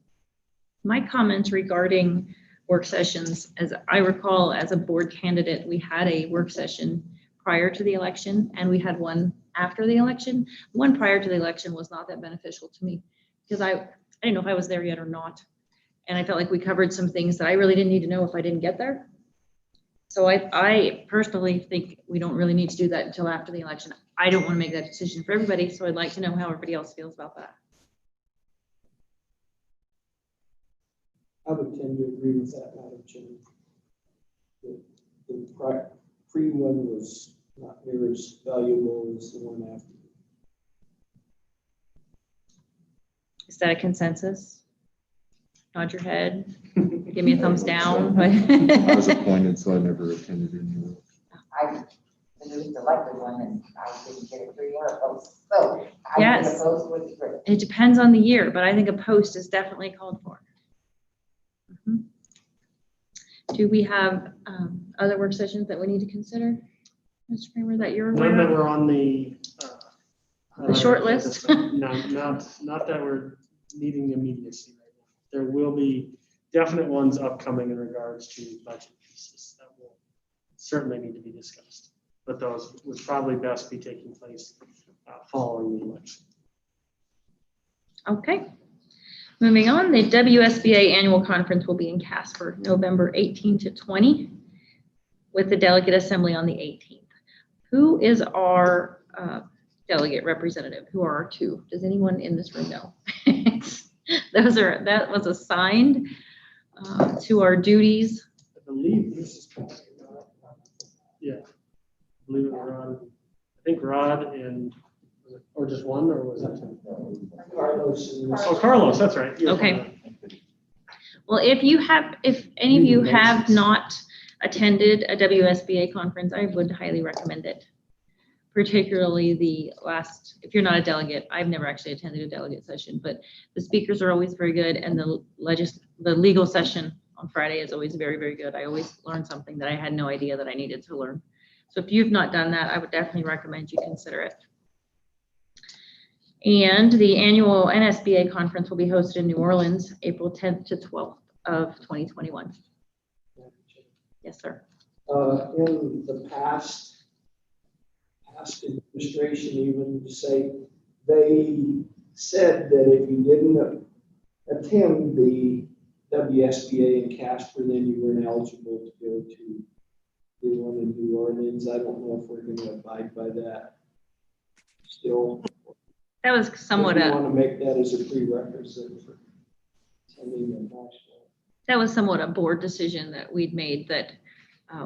My comments regarding work sessions, as I recall, as a board candidate, we had a work session prior to the election and we had one after the election. The one prior to the election was not that beneficial to me because I didn't know if I was there yet or not. And I felt like we covered some things that I really didn't need to know if I didn't get there. So I personally think we don't really need to do that until after the election. I don't want to make that decision for everybody, so I'd like to know how everybody else feels about that. I would tend to agree with that, Madam Chair. The pre one was not near as valuable as the one after. Is that a consensus? Nod your head, give me a thumbs down. I was appointed, so I never attended any of it. I was the elected one and I didn't get a free or a post, so I Yes. think a post would be great. It depends on the year, but I think a post is definitely called for. Mhm. Do we have other work sessions that we need to consider? Mr. Kramer, that you're None aware that of? were on the. The short list? No, not that we're needing immediacy right now. There will be definite ones upcoming in regards to budget pieces that will certainly need to be discussed. But those would probably best be taking place following the election. Okay. Moving on, the WSBA annual conference will be in Casper, November 18 to 20, with the delegate assembly on the 18th. Who is our delegate representative? Who are our two? Does anyone in this room know? That was assigned to our duties. I believe this is. Yeah. I believe it was Rod. I think Rod and, or just one, or was it? Carlos and Oh, Carlos, that's right. You're Okay. Well, if any of you have not attended a WSBA conference, I would highly recommend it. Particularly if you're not a delegate, I've never actually attended a delegate session, but the speakers are always very good, and the legal session on Friday is always very, very good. I always learn something that I had no idea that I needed to learn. So if you've not done that, I would definitely recommend you consider it. And the annual NSBA conference will be hosted in New Orleans, April 10th to 12th of 2021. Yes, sir. In the past administration, even say, they said that if you didn't attend the WSBA in Casper, then you weren't eligible to go to the one in New Orleans. I don't know if we're going to abide by that still. That was somewhat If you want to make that as a prerequisite for attending the national. That was somewhat a board decision that we'd made, that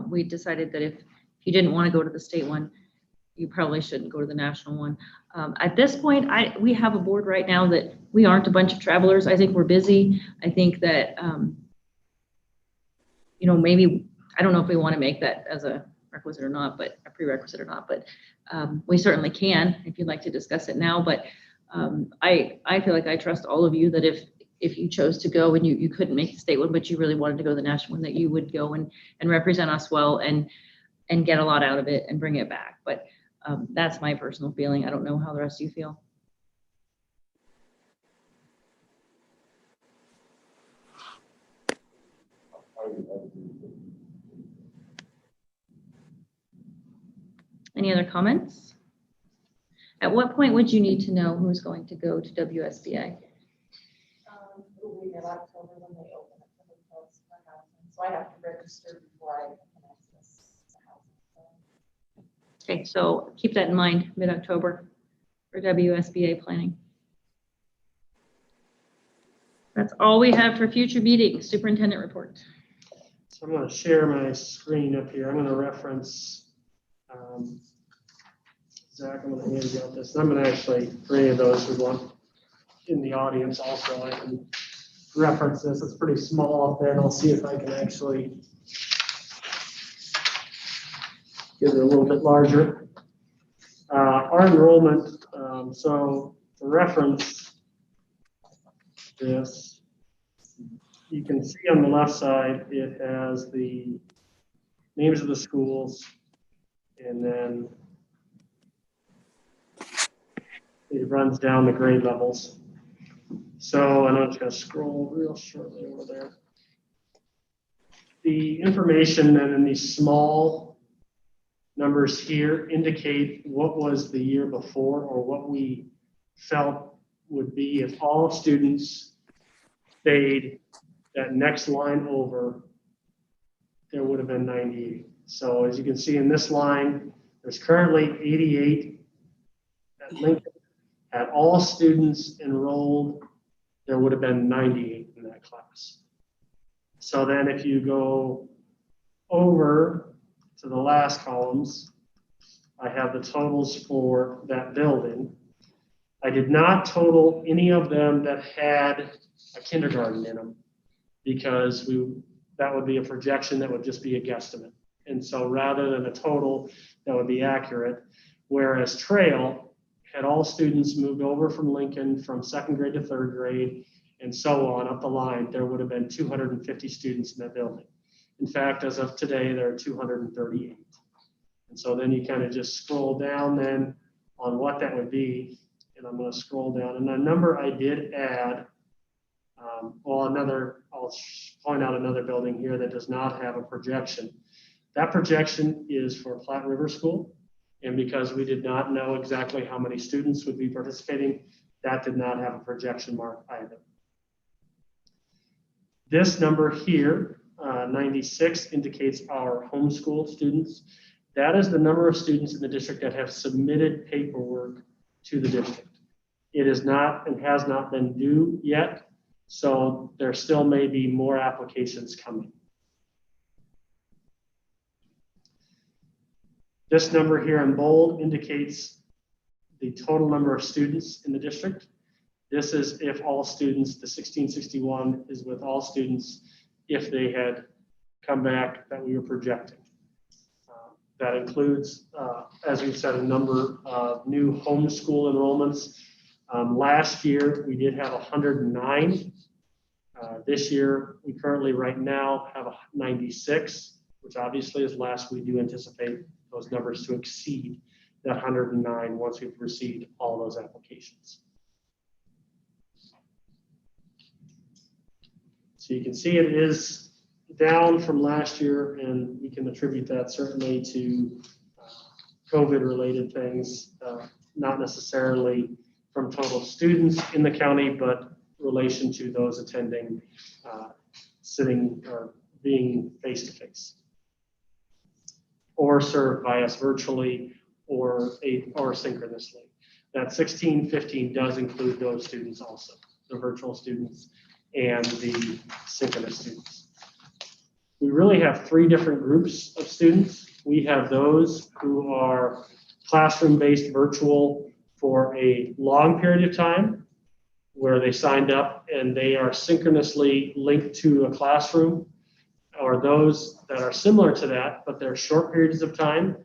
we decided that if you didn't want to go to the state one, you probably shouldn't go to the national one. At this point, we have a board right now that we aren't a bunch of travelers. I think we're busy. I think that, maybe, I don't know if we want to make that as a requisite or not, but a prerequisite or not, but we certainly can if you'd like to discuss it now. But I feel like I trust all of you that if you chose to go and you couldn't make the state one, but you really wanted to go to the national one, that you would go and represent us well and get a lot out of it and bring it back. But that's my personal feeling. I don't know how the rest of you feel. Any other comments? At what point would you need to know who's going to go to WSBA? It'll be in October when they open up the hotels for housing, so I have to register before I can access the housing. Okay, so keep that in mind, mid-October for WSBA planning. That's all we have for future meetings. Superintendent report. So I'm going to share my screen up here. I'm going to reference, Zach, I'm going to hand you out this. I'm going to actually, for any of those who want in the audience also, I can reference this. It's pretty small up there, and I'll see if I can actually get it a little bit larger. Our enrollment, so to reference this, you can see on the left side, it has the names of the schools, and then it runs down the grade levels. So, and I'm just going to scroll real shortly over there. The information then in these small numbers here indicate what was the year before, or what we felt would be if all students stayed that next line over there would have been 98. So as you can see in this line, there's currently 88 at Lincoln. Had all students enrolled, there would have been 98 in that class. So then if you go over to the last columns, I have the totals for that building. I did not total any of them that had a kindergarten in them because that would be a projection that would just be a guesstimate. And so rather than a total that would be accurate, whereas Trail had all students moved over from Lincoln from 2nd grade to 3rd grade and so on up the line, there would have been 250 students in that building. In fact, as of today, there are 238. And so then you kind of just scroll down then on what that would be. And I'm going to scroll down. And the number I did add, I'll point out another building here that does not have a projection. That projection is for Platte River School. And because we did not know exactly how many students would be participating, that did not have a projection mark either. This number here, 96, indicates our homeschool students. That is the number of students in the district that have submitted paperwork to the district. It is not and has not been due yet, so there still may be more applications coming. This number here in bold indicates the total number of students in the district. This is if all students, the 1661 is with all students if they had come back that we were projecting. That includes, as we've said, a number of new homeschool enrollments. Last year, we did have 109. This year, we currently right now have 96, which obviously is less. We do anticipate those numbers to exceed that 109 once we've received all those applications. So you can see it is down from last year, and we can attribute that certainly to COVID-related things, not necessarily from total students in the county, but relation to those attending, sitting or being face-to-face, or served by us virtually or synchronously. That 1615 does include those students also, the virtual students and the synchronous students. We really have 3 different groups of students. We have those who are classroom-based virtual for a long period of time, where they signed up and they are synchronously linked to a classroom, or those that are similar to that, but they're short periods of time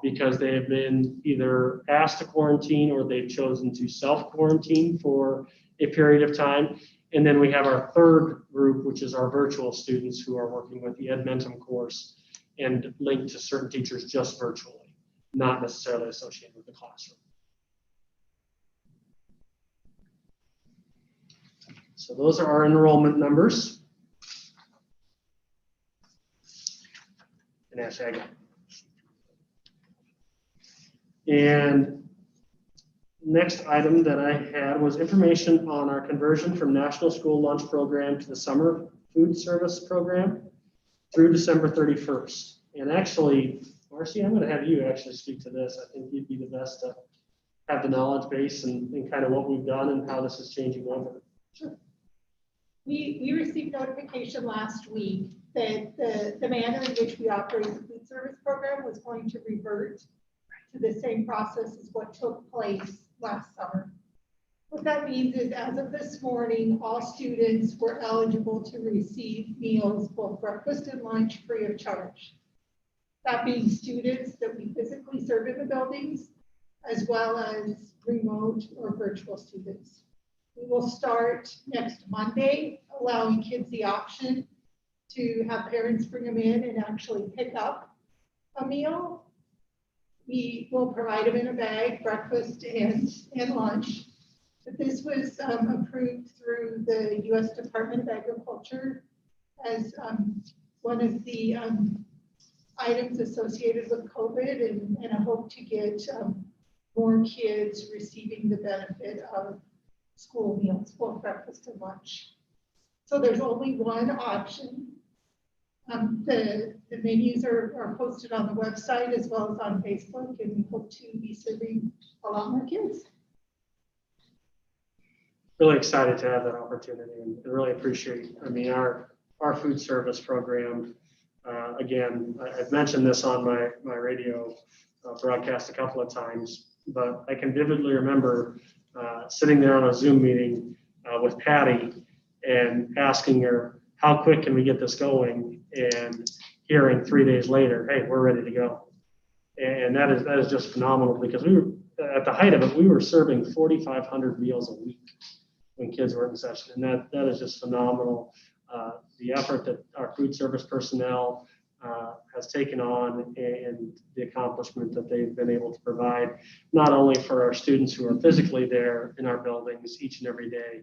because they have been either asked to quarantine or they've chosen to self-quarantine for a period of time. And then we have our 3rd group, which is our virtual students who are working with the Edmentum course and linked to certain teachers just virtually, not necessarily associated with the classroom. So those are our enrollment numbers. And actually, I got it. And next item that I had was information on our conversion from National School Lunch Program to the Summer Food Service Program through December 31st. And actually, Marcy, I'm going to have you actually speak to this. I think you'd be the best to have the knowledge base and kind of what we've done and how this is changing over. Sure. We received notification last week that the manner in which we operate the food service program was going to revert to the same process as what took place last summer. What that means is, as of this morning, all students were eligible to receive meals, both breakfast and lunch, free of charge. That means students that we physically serve in the buildings, as well as remote or virtual students. We will start next Monday, allowing kids the option to have parents bring them in and actually pick up a meal. We will provide them in a bag, breakfast and lunch. But this was approved through the U.S. Department of Agriculture as one of the items associated with COVID, and a hope to get more kids receiving the benefit of school meals, both breakfast and lunch. So there's only one option The menus are posted on the website as well as on Facebook, and we hope to be serving a lot more kids. Really excited to have that opportunity and really appreciate, I mean, our food service program. Again, I've mentioned this on my radio broadcast a couple of times, but I can vividly remember sitting there on a Zoom meeting with Patty and asking her, how quick can we get this going? And hearing 3 days later, hey, we're ready to go. And that is just phenomenal, because we were, at the height of it, we were serving 4,500 meals a week when kids were in session. And that is just phenomenal. The effort that our food service personnel has taken on, and the accomplishment that they've been able to provide, not only for our students who are physically there in our buildings each and every day,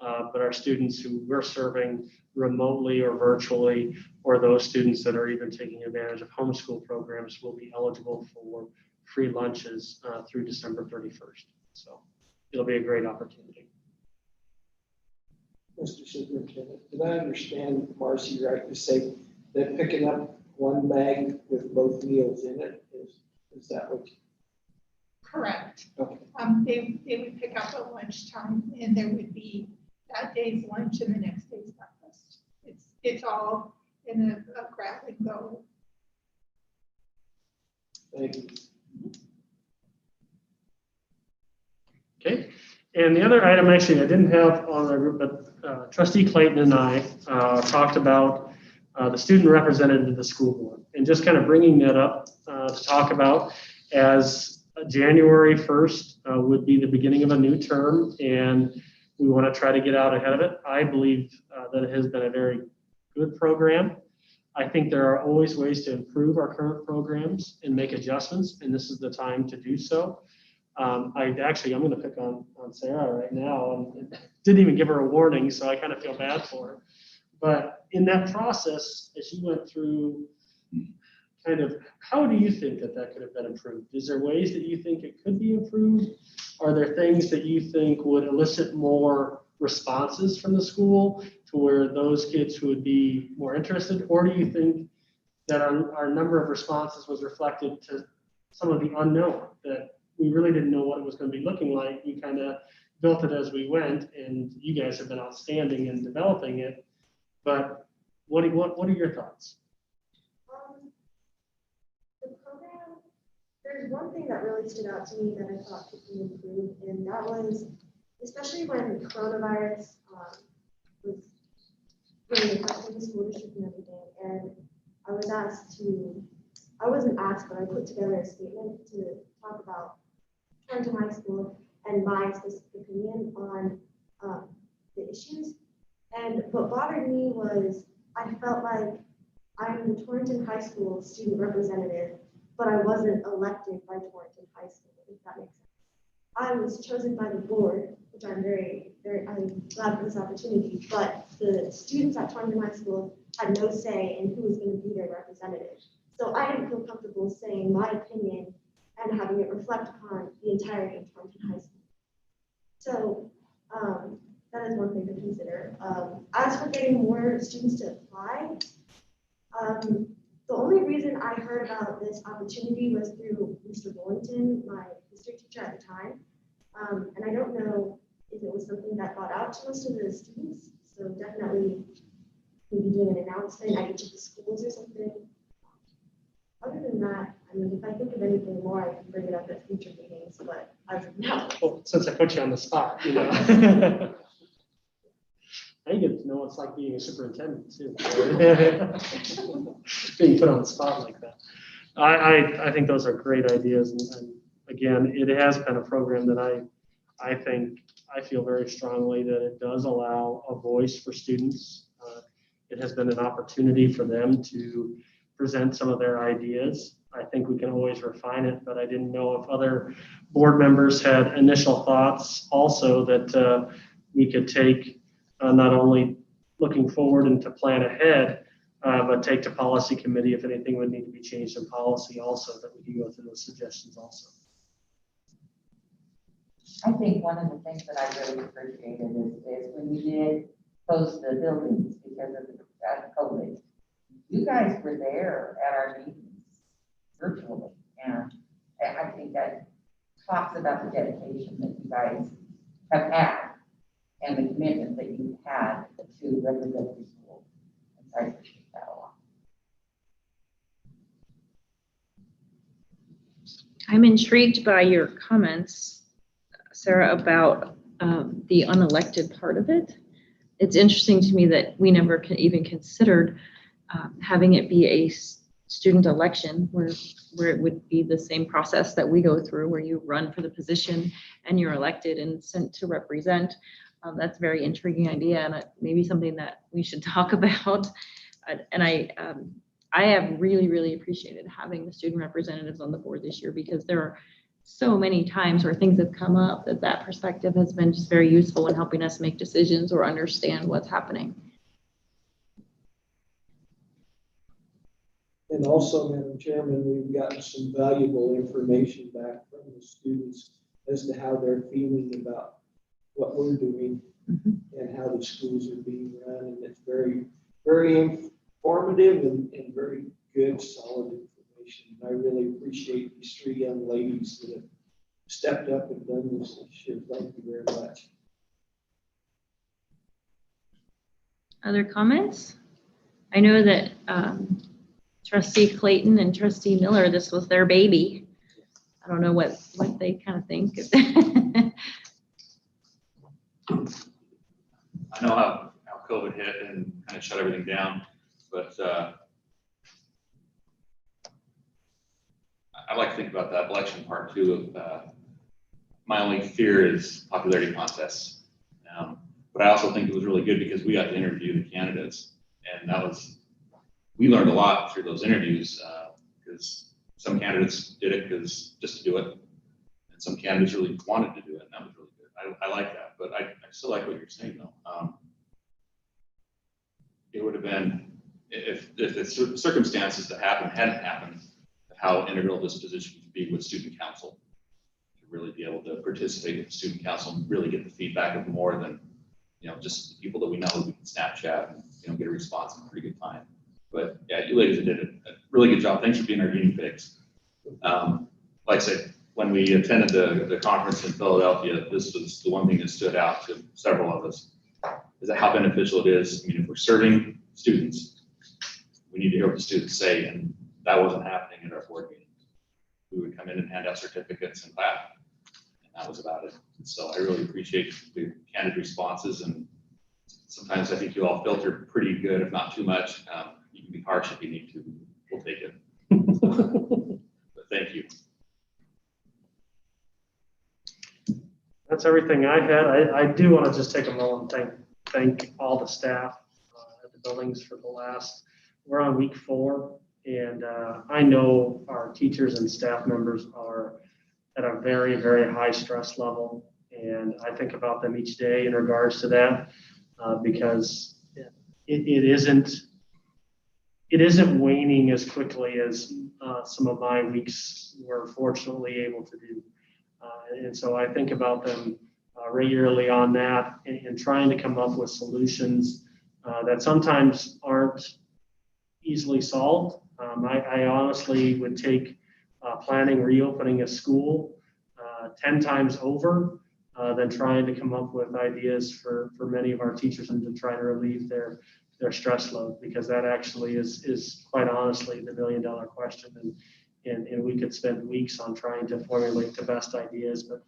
but our students who we're serving remotely or virtually, or those students that are even taking advantage of homeschool programs, will be eligible for free lunches through December 31st. So it'll be a great opportunity. Mr. Superintendent, did I understand Marcy right to say that picking up one bag with both meals in it is that what? Correct. Okay. They would pick up at lunchtime, and there would be that day's lunch and the next day's breakfast. It's all in a grab and go. Thank you. Okay. And the other item, actually, I didn't have on the group, but Trustee Clayton and I talked about the student representative of the school board, and just kind of bringing that up to talk about, as January 1st would be the beginning of a new term, and we want to try to get out ahead of it. I believe that it has been a very good program. I think there are always ways to improve our current programs and make adjustments, and this is the time to do so. I'm going to pick on Sarah right now, and didn't even give her a warning, so I kind of feel bad for her. But in that process, as you went through, kind of, how do you think that could have been improved? Is there ways that you think it could be improved? Are there things that you think would elicit more responses from the school to where those kids who would be more interested? Or do you think that our number of responses was reflected to some of the unknown, that we really didn't know what it was going to be looking like? We kind of built it as we went, and you guys have been outstanding in developing it. But what are your thoughts? The program, there's one thing that really stood out to me that I thought could be improved, and that was, especially when coronavirus was really affecting the school district and everything, and I wasn't asked, but I put together a statement to talk about Torrington High School and my specific opinion on the issues. And what bothered me was I felt like I'm the Torrington High School student representative, but I wasn't elected by Torrington High School, if that makes sense. I was chosen by the board, which I'm I'm glad for this opportunity, but the students at Torrington High School had no say in who was going to be their representative. So I didn't feel comfortable saying my opinion and having it reflect upon the entirety of Torrington High School. So that is one thing to consider. As for getting more students to apply, the only reason I heard about this opportunity was through Mr. Bullington, my history teacher at the time. And I don't know if it was something that got out to most of the students. So definitely maybe doing an announcement at each of the schools or something. Other than that, I mean, if I think of anything more, I can bring it up at future meetings, but as of now. Well, since I put you on the spot, you know. I get to know what it's like being a superintendent too. Being put on the spot like that. I think those are great ideas. And again, it has been a program that I feel very strongly that it does allow a voice for students. It has been an opportunity for them to present some of their ideas. I think we can always refine it, but I didn't know if other board members had initial thoughts also that we could take, not only looking forward and to plan ahead, but take to policy committee if anything would need to be changed in policy also, that we can go through those suggestions also. I think one of the things that I really appreciated is when you did close the buildings because of the COVID. you guys were there at our meetings virtually, and I think that talks about the dedication that you guys have had and the commitment that you've had to represent the school. And so I appreciate that a lot. I'm intrigued by your comments, Sarah, about the unelected part of it. It's interesting to me that we never even considered having it be a student election where it would be the same process that we go through, where you run for the position and you're elected and sent to represent. That's a very intriguing idea, and maybe something that we should talk about. And I have really appreciated having the student representatives on the board this year, because there are so many times where things have come up that perspective has been just very useful in helping us make decisions or understand what's happening. And also, Madam Chairman, we've gotten some valuable information back from the students as to how they're feeling about what we're doing and how the schools are being run. And it's very informative and very good, solid information. And I really appreciate these three young ladies that have stepped up and done this year. Thank you very much. Other comments? I know that Trustee Clayton and Trustee Miller, this was their baby. I don't know what they kind of think. I know how COVID hit and kind of shut everything down, but I like to think about that election part too. My only fear is popularity contests. But I also think it was really good because we got to interview the candidates, and we learned a lot through those interviews, because some candidates did it just to do it, and some candidates really wanted to do it, and that was really good. I like that, but I still like what you're saying though. It would have been, if the circumstances that hadn't happened, how integral this position would be with student council, to really be able to participate with the student council and really get the feedback of more than, just the people that we know that we can Snapchat and, get a response in a pretty good time. But yeah, you ladies did a really good job. Thanks for being our guinea pigs. Like I said, when we attended the conference in Philadelphia, this was the one thing that stood out to several of us, is that how beneficial it is. I mean, if we're serving students, we need to hear what the students say, and that wasn't happening at our board meetings. We would come in and hand out certificates and clap, and that was about it. And so I really appreciate the candid responses, and sometimes I think you all filter pretty good, if not too much. You can be harsh if you need to. We'll take it. But thank you. That's everything I had. I do want to just take a moment and thank all the staff at the buildings for the last, we're on week 4, and I know our teachers and staff members are at a very high stress level, and I think about them each day in regards to that, because it isn't waning as quickly as some of my weeks were fortunately able to do. And so I think about them regularly on that, and trying to come up with solutions that sometimes aren't easily solved. I honestly would take planning reopening a school 10 times over than trying to come up with ideas for many of our teachers and to try to relieve their stress load, because that actually is quite honestly the $1 million question. And we could spend weeks on trying to formulate the best ideas. But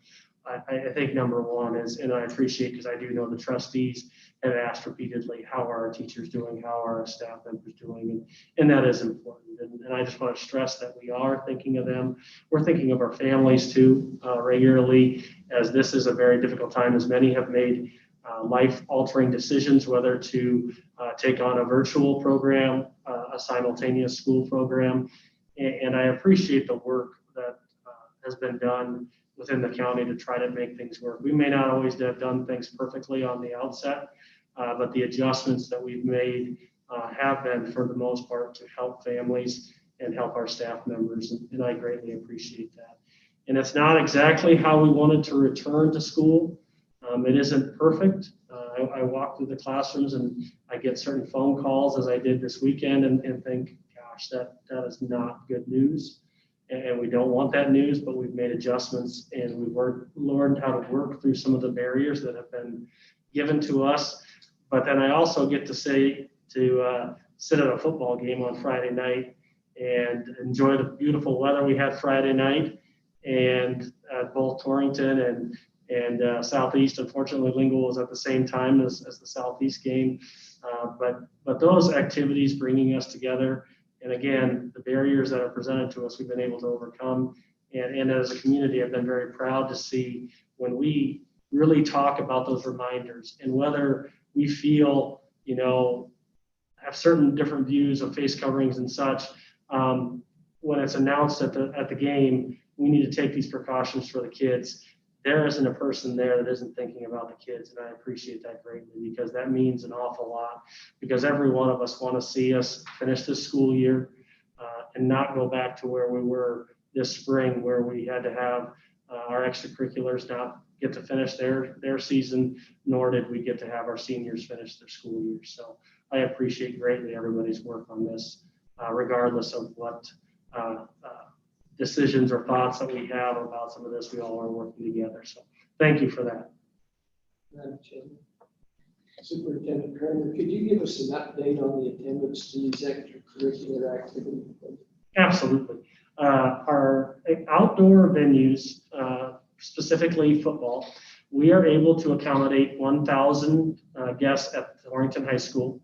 I think number one is, and I appreciate, because I do know the trustees have asked repeatedly, how are our teachers doing? How are our staff members doing? And that is important. And I just want to stress that we are thinking of them. We're thinking of our families too, regularly, as this is a very difficult time, as many have made life-altering decisions, whether to take on a virtual program, a simultaneous school program. And I appreciate the work that has been done within the county to try to make things work. We may not always have done things perfectly on the outset, but the adjustments that we've made have been, for the most part, to help families and help our staff members. And I greatly appreciate that. And it's not exactly how we wanted to return to school. It isn't perfect. I walk through the classrooms and I get certain phone calls, as I did this weekend, and think, gosh, that is not good news. And we don't want that news, but we've made adjustments and we've learned how to work through some of the barriers that have been given to us. But then I also get to sit at a football game on Friday night and enjoy the beautiful weather we had Friday night, and both Torrington and Southeast. Unfortunately, Lingle was at the same time as the Southeast game. But those activities bringing us together, and again, the barriers that are presented to us, we've been able to overcome. And as a community, I've been very proud to see when we really talk about those reminders, and whether we feel, have certain different views of face coverings and such. When it's announced at the game, we need to take these precautions for the kids. There isn't a person there that isn't thinking about the kids, and I appreciate that greatly, because that means an awful lot, because every one of us want to see us finish this school year and not go back to where we were this spring, where we had to have our extracurriculars not get to finish their season, nor did we get to have our seniors finish their school year. So I appreciate greatly everybody's work on this, regardless of what decisions or thoughts that we have about some of this. We all are working together. So thank you for that. Madam Chairman. Superintendent Kramer, could you give us an update on the attendance to these extracurricular activities? Absolutely. Our outdoor venues, specifically football, we are able to accommodate 1,000 guests at Torrington High School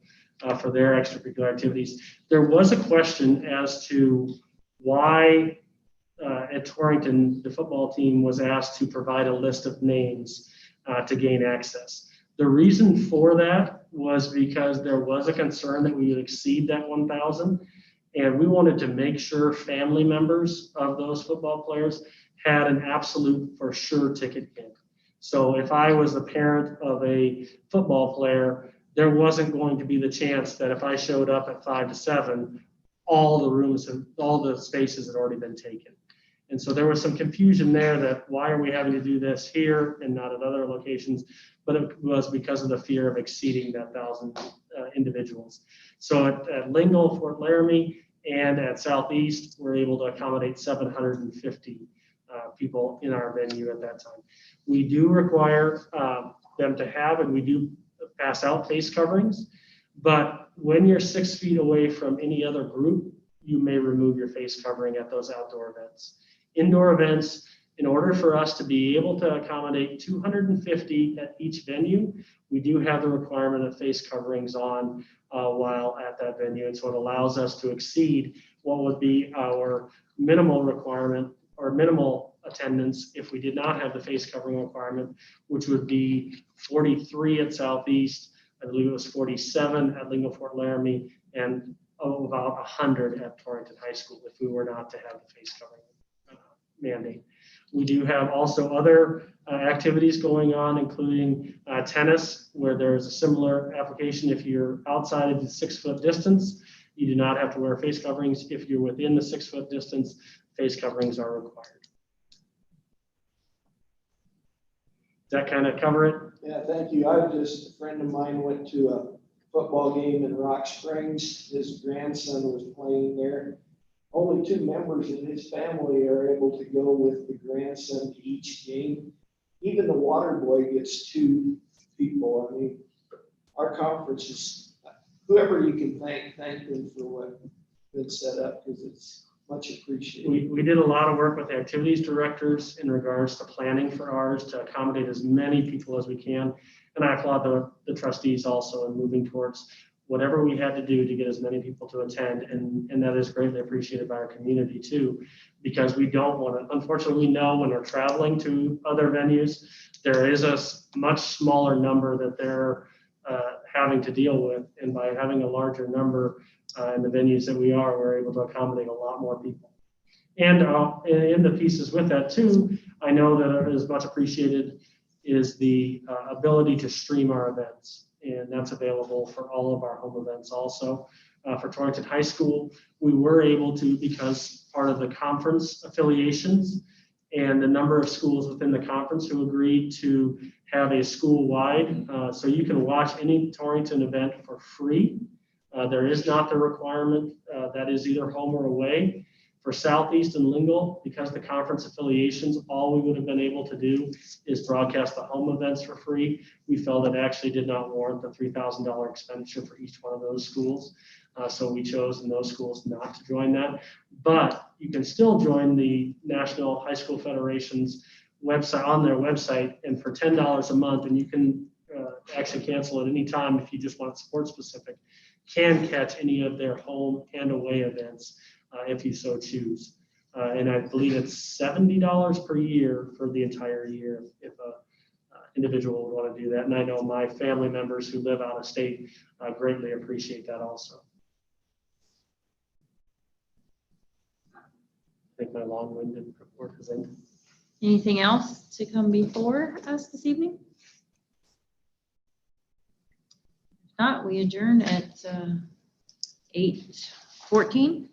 for their extracurricular activities. There was a question as to why at Torrington, the football team was asked to provide a list of names to gain access. The reason for that was because there was a concern that we would exceed that 1,000, and we wanted to make sure family members of those football players had an absolute for sure ticket in. So if I was the parent of a football player, there wasn't going to be the chance that if I showed up at 5 to 7, all the rooms and all the spaces had already been taken. And so there was some confusion there that why are we having to do this here and not at other locations? But it was because of the fear of exceeding that 1,000 individuals. So at Lingle, Fort Laramie, and at Southeast, we're able to accommodate 750 people in our venue at that time. We do require them to have, and we do pass out face coverings, but when you're 6 feet away from any other group, you may remove your face covering at those outdoor events. Indoor events, in order for us to be able to accommodate 250 at each venue, we do have the requirement of face coverings on while at that venue. And so it allows us to exceed what would be our minimal requirement or minimal attendance if we did not have the face covering requirement, which would be 43 at Southeast, I believe it was 47 at Lingle Fort Laramie, and about 100 at Torrington High School if we were not to have the face covering mandate. We do have also other activities going on, including tennis, where there's a similar application. If you're outside of the 6 foot distance, you do not have to wear face coverings. If you're within the 6 foot distance, face coverings are required. Does that kind of cover it? Yeah, thank you. A friend of mine went to a football game in Rock Springs. His grandson was playing there. Only 2 members in his family are able to go with the grandson to each game. Even the water boy gets 2 people. I mean, our conference is, whoever you can thank them for what's been set up, because it's much appreciated. We did a lot of work with the activities directors in regards to planning for ours to accommodate as many people as we can. And I applaud the trustees also in moving towards whatever we had to do to get as many people to attend. And that is greatly appreciated by our community too, because we don't want to, unfortunately, we know when we're traveling to other venues, there is a much smaller number that they're having to deal with. And by having a larger number in the venues that we are, we're able to accommodate a lot more people. And in the pieces with that too, I know that is much appreciated is the ability to stream our events. And that's available for all of our home events also. For Torrington High School, we were able to, because part of the conference affiliations, and the number of schools within the conference who agreed to have a school-wide. So you can watch any Torrington event for free. There is not the requirement that is either home or away. For Southeast and Lingle, because the conference affiliations, all we would have been able to do is broadcast the home events for free. We felt it actually did not warrant the $3,000 expenditure for each one of those schools. So we chose in those schools not to join that. But you can still join the National High School Federation's website, on their website, and for $10 a month, and you can actually cancel at any time if you just want sport specific, can catch any of their home and away events if you so choose. And I believe it's $70 per year for the entire year if a individual would want to do that. And I know my family members who live out of state greatly appreciate that also. I think my long-winded report is ended. Anything else to come before us this evening? If not, we adjourn at 8:14.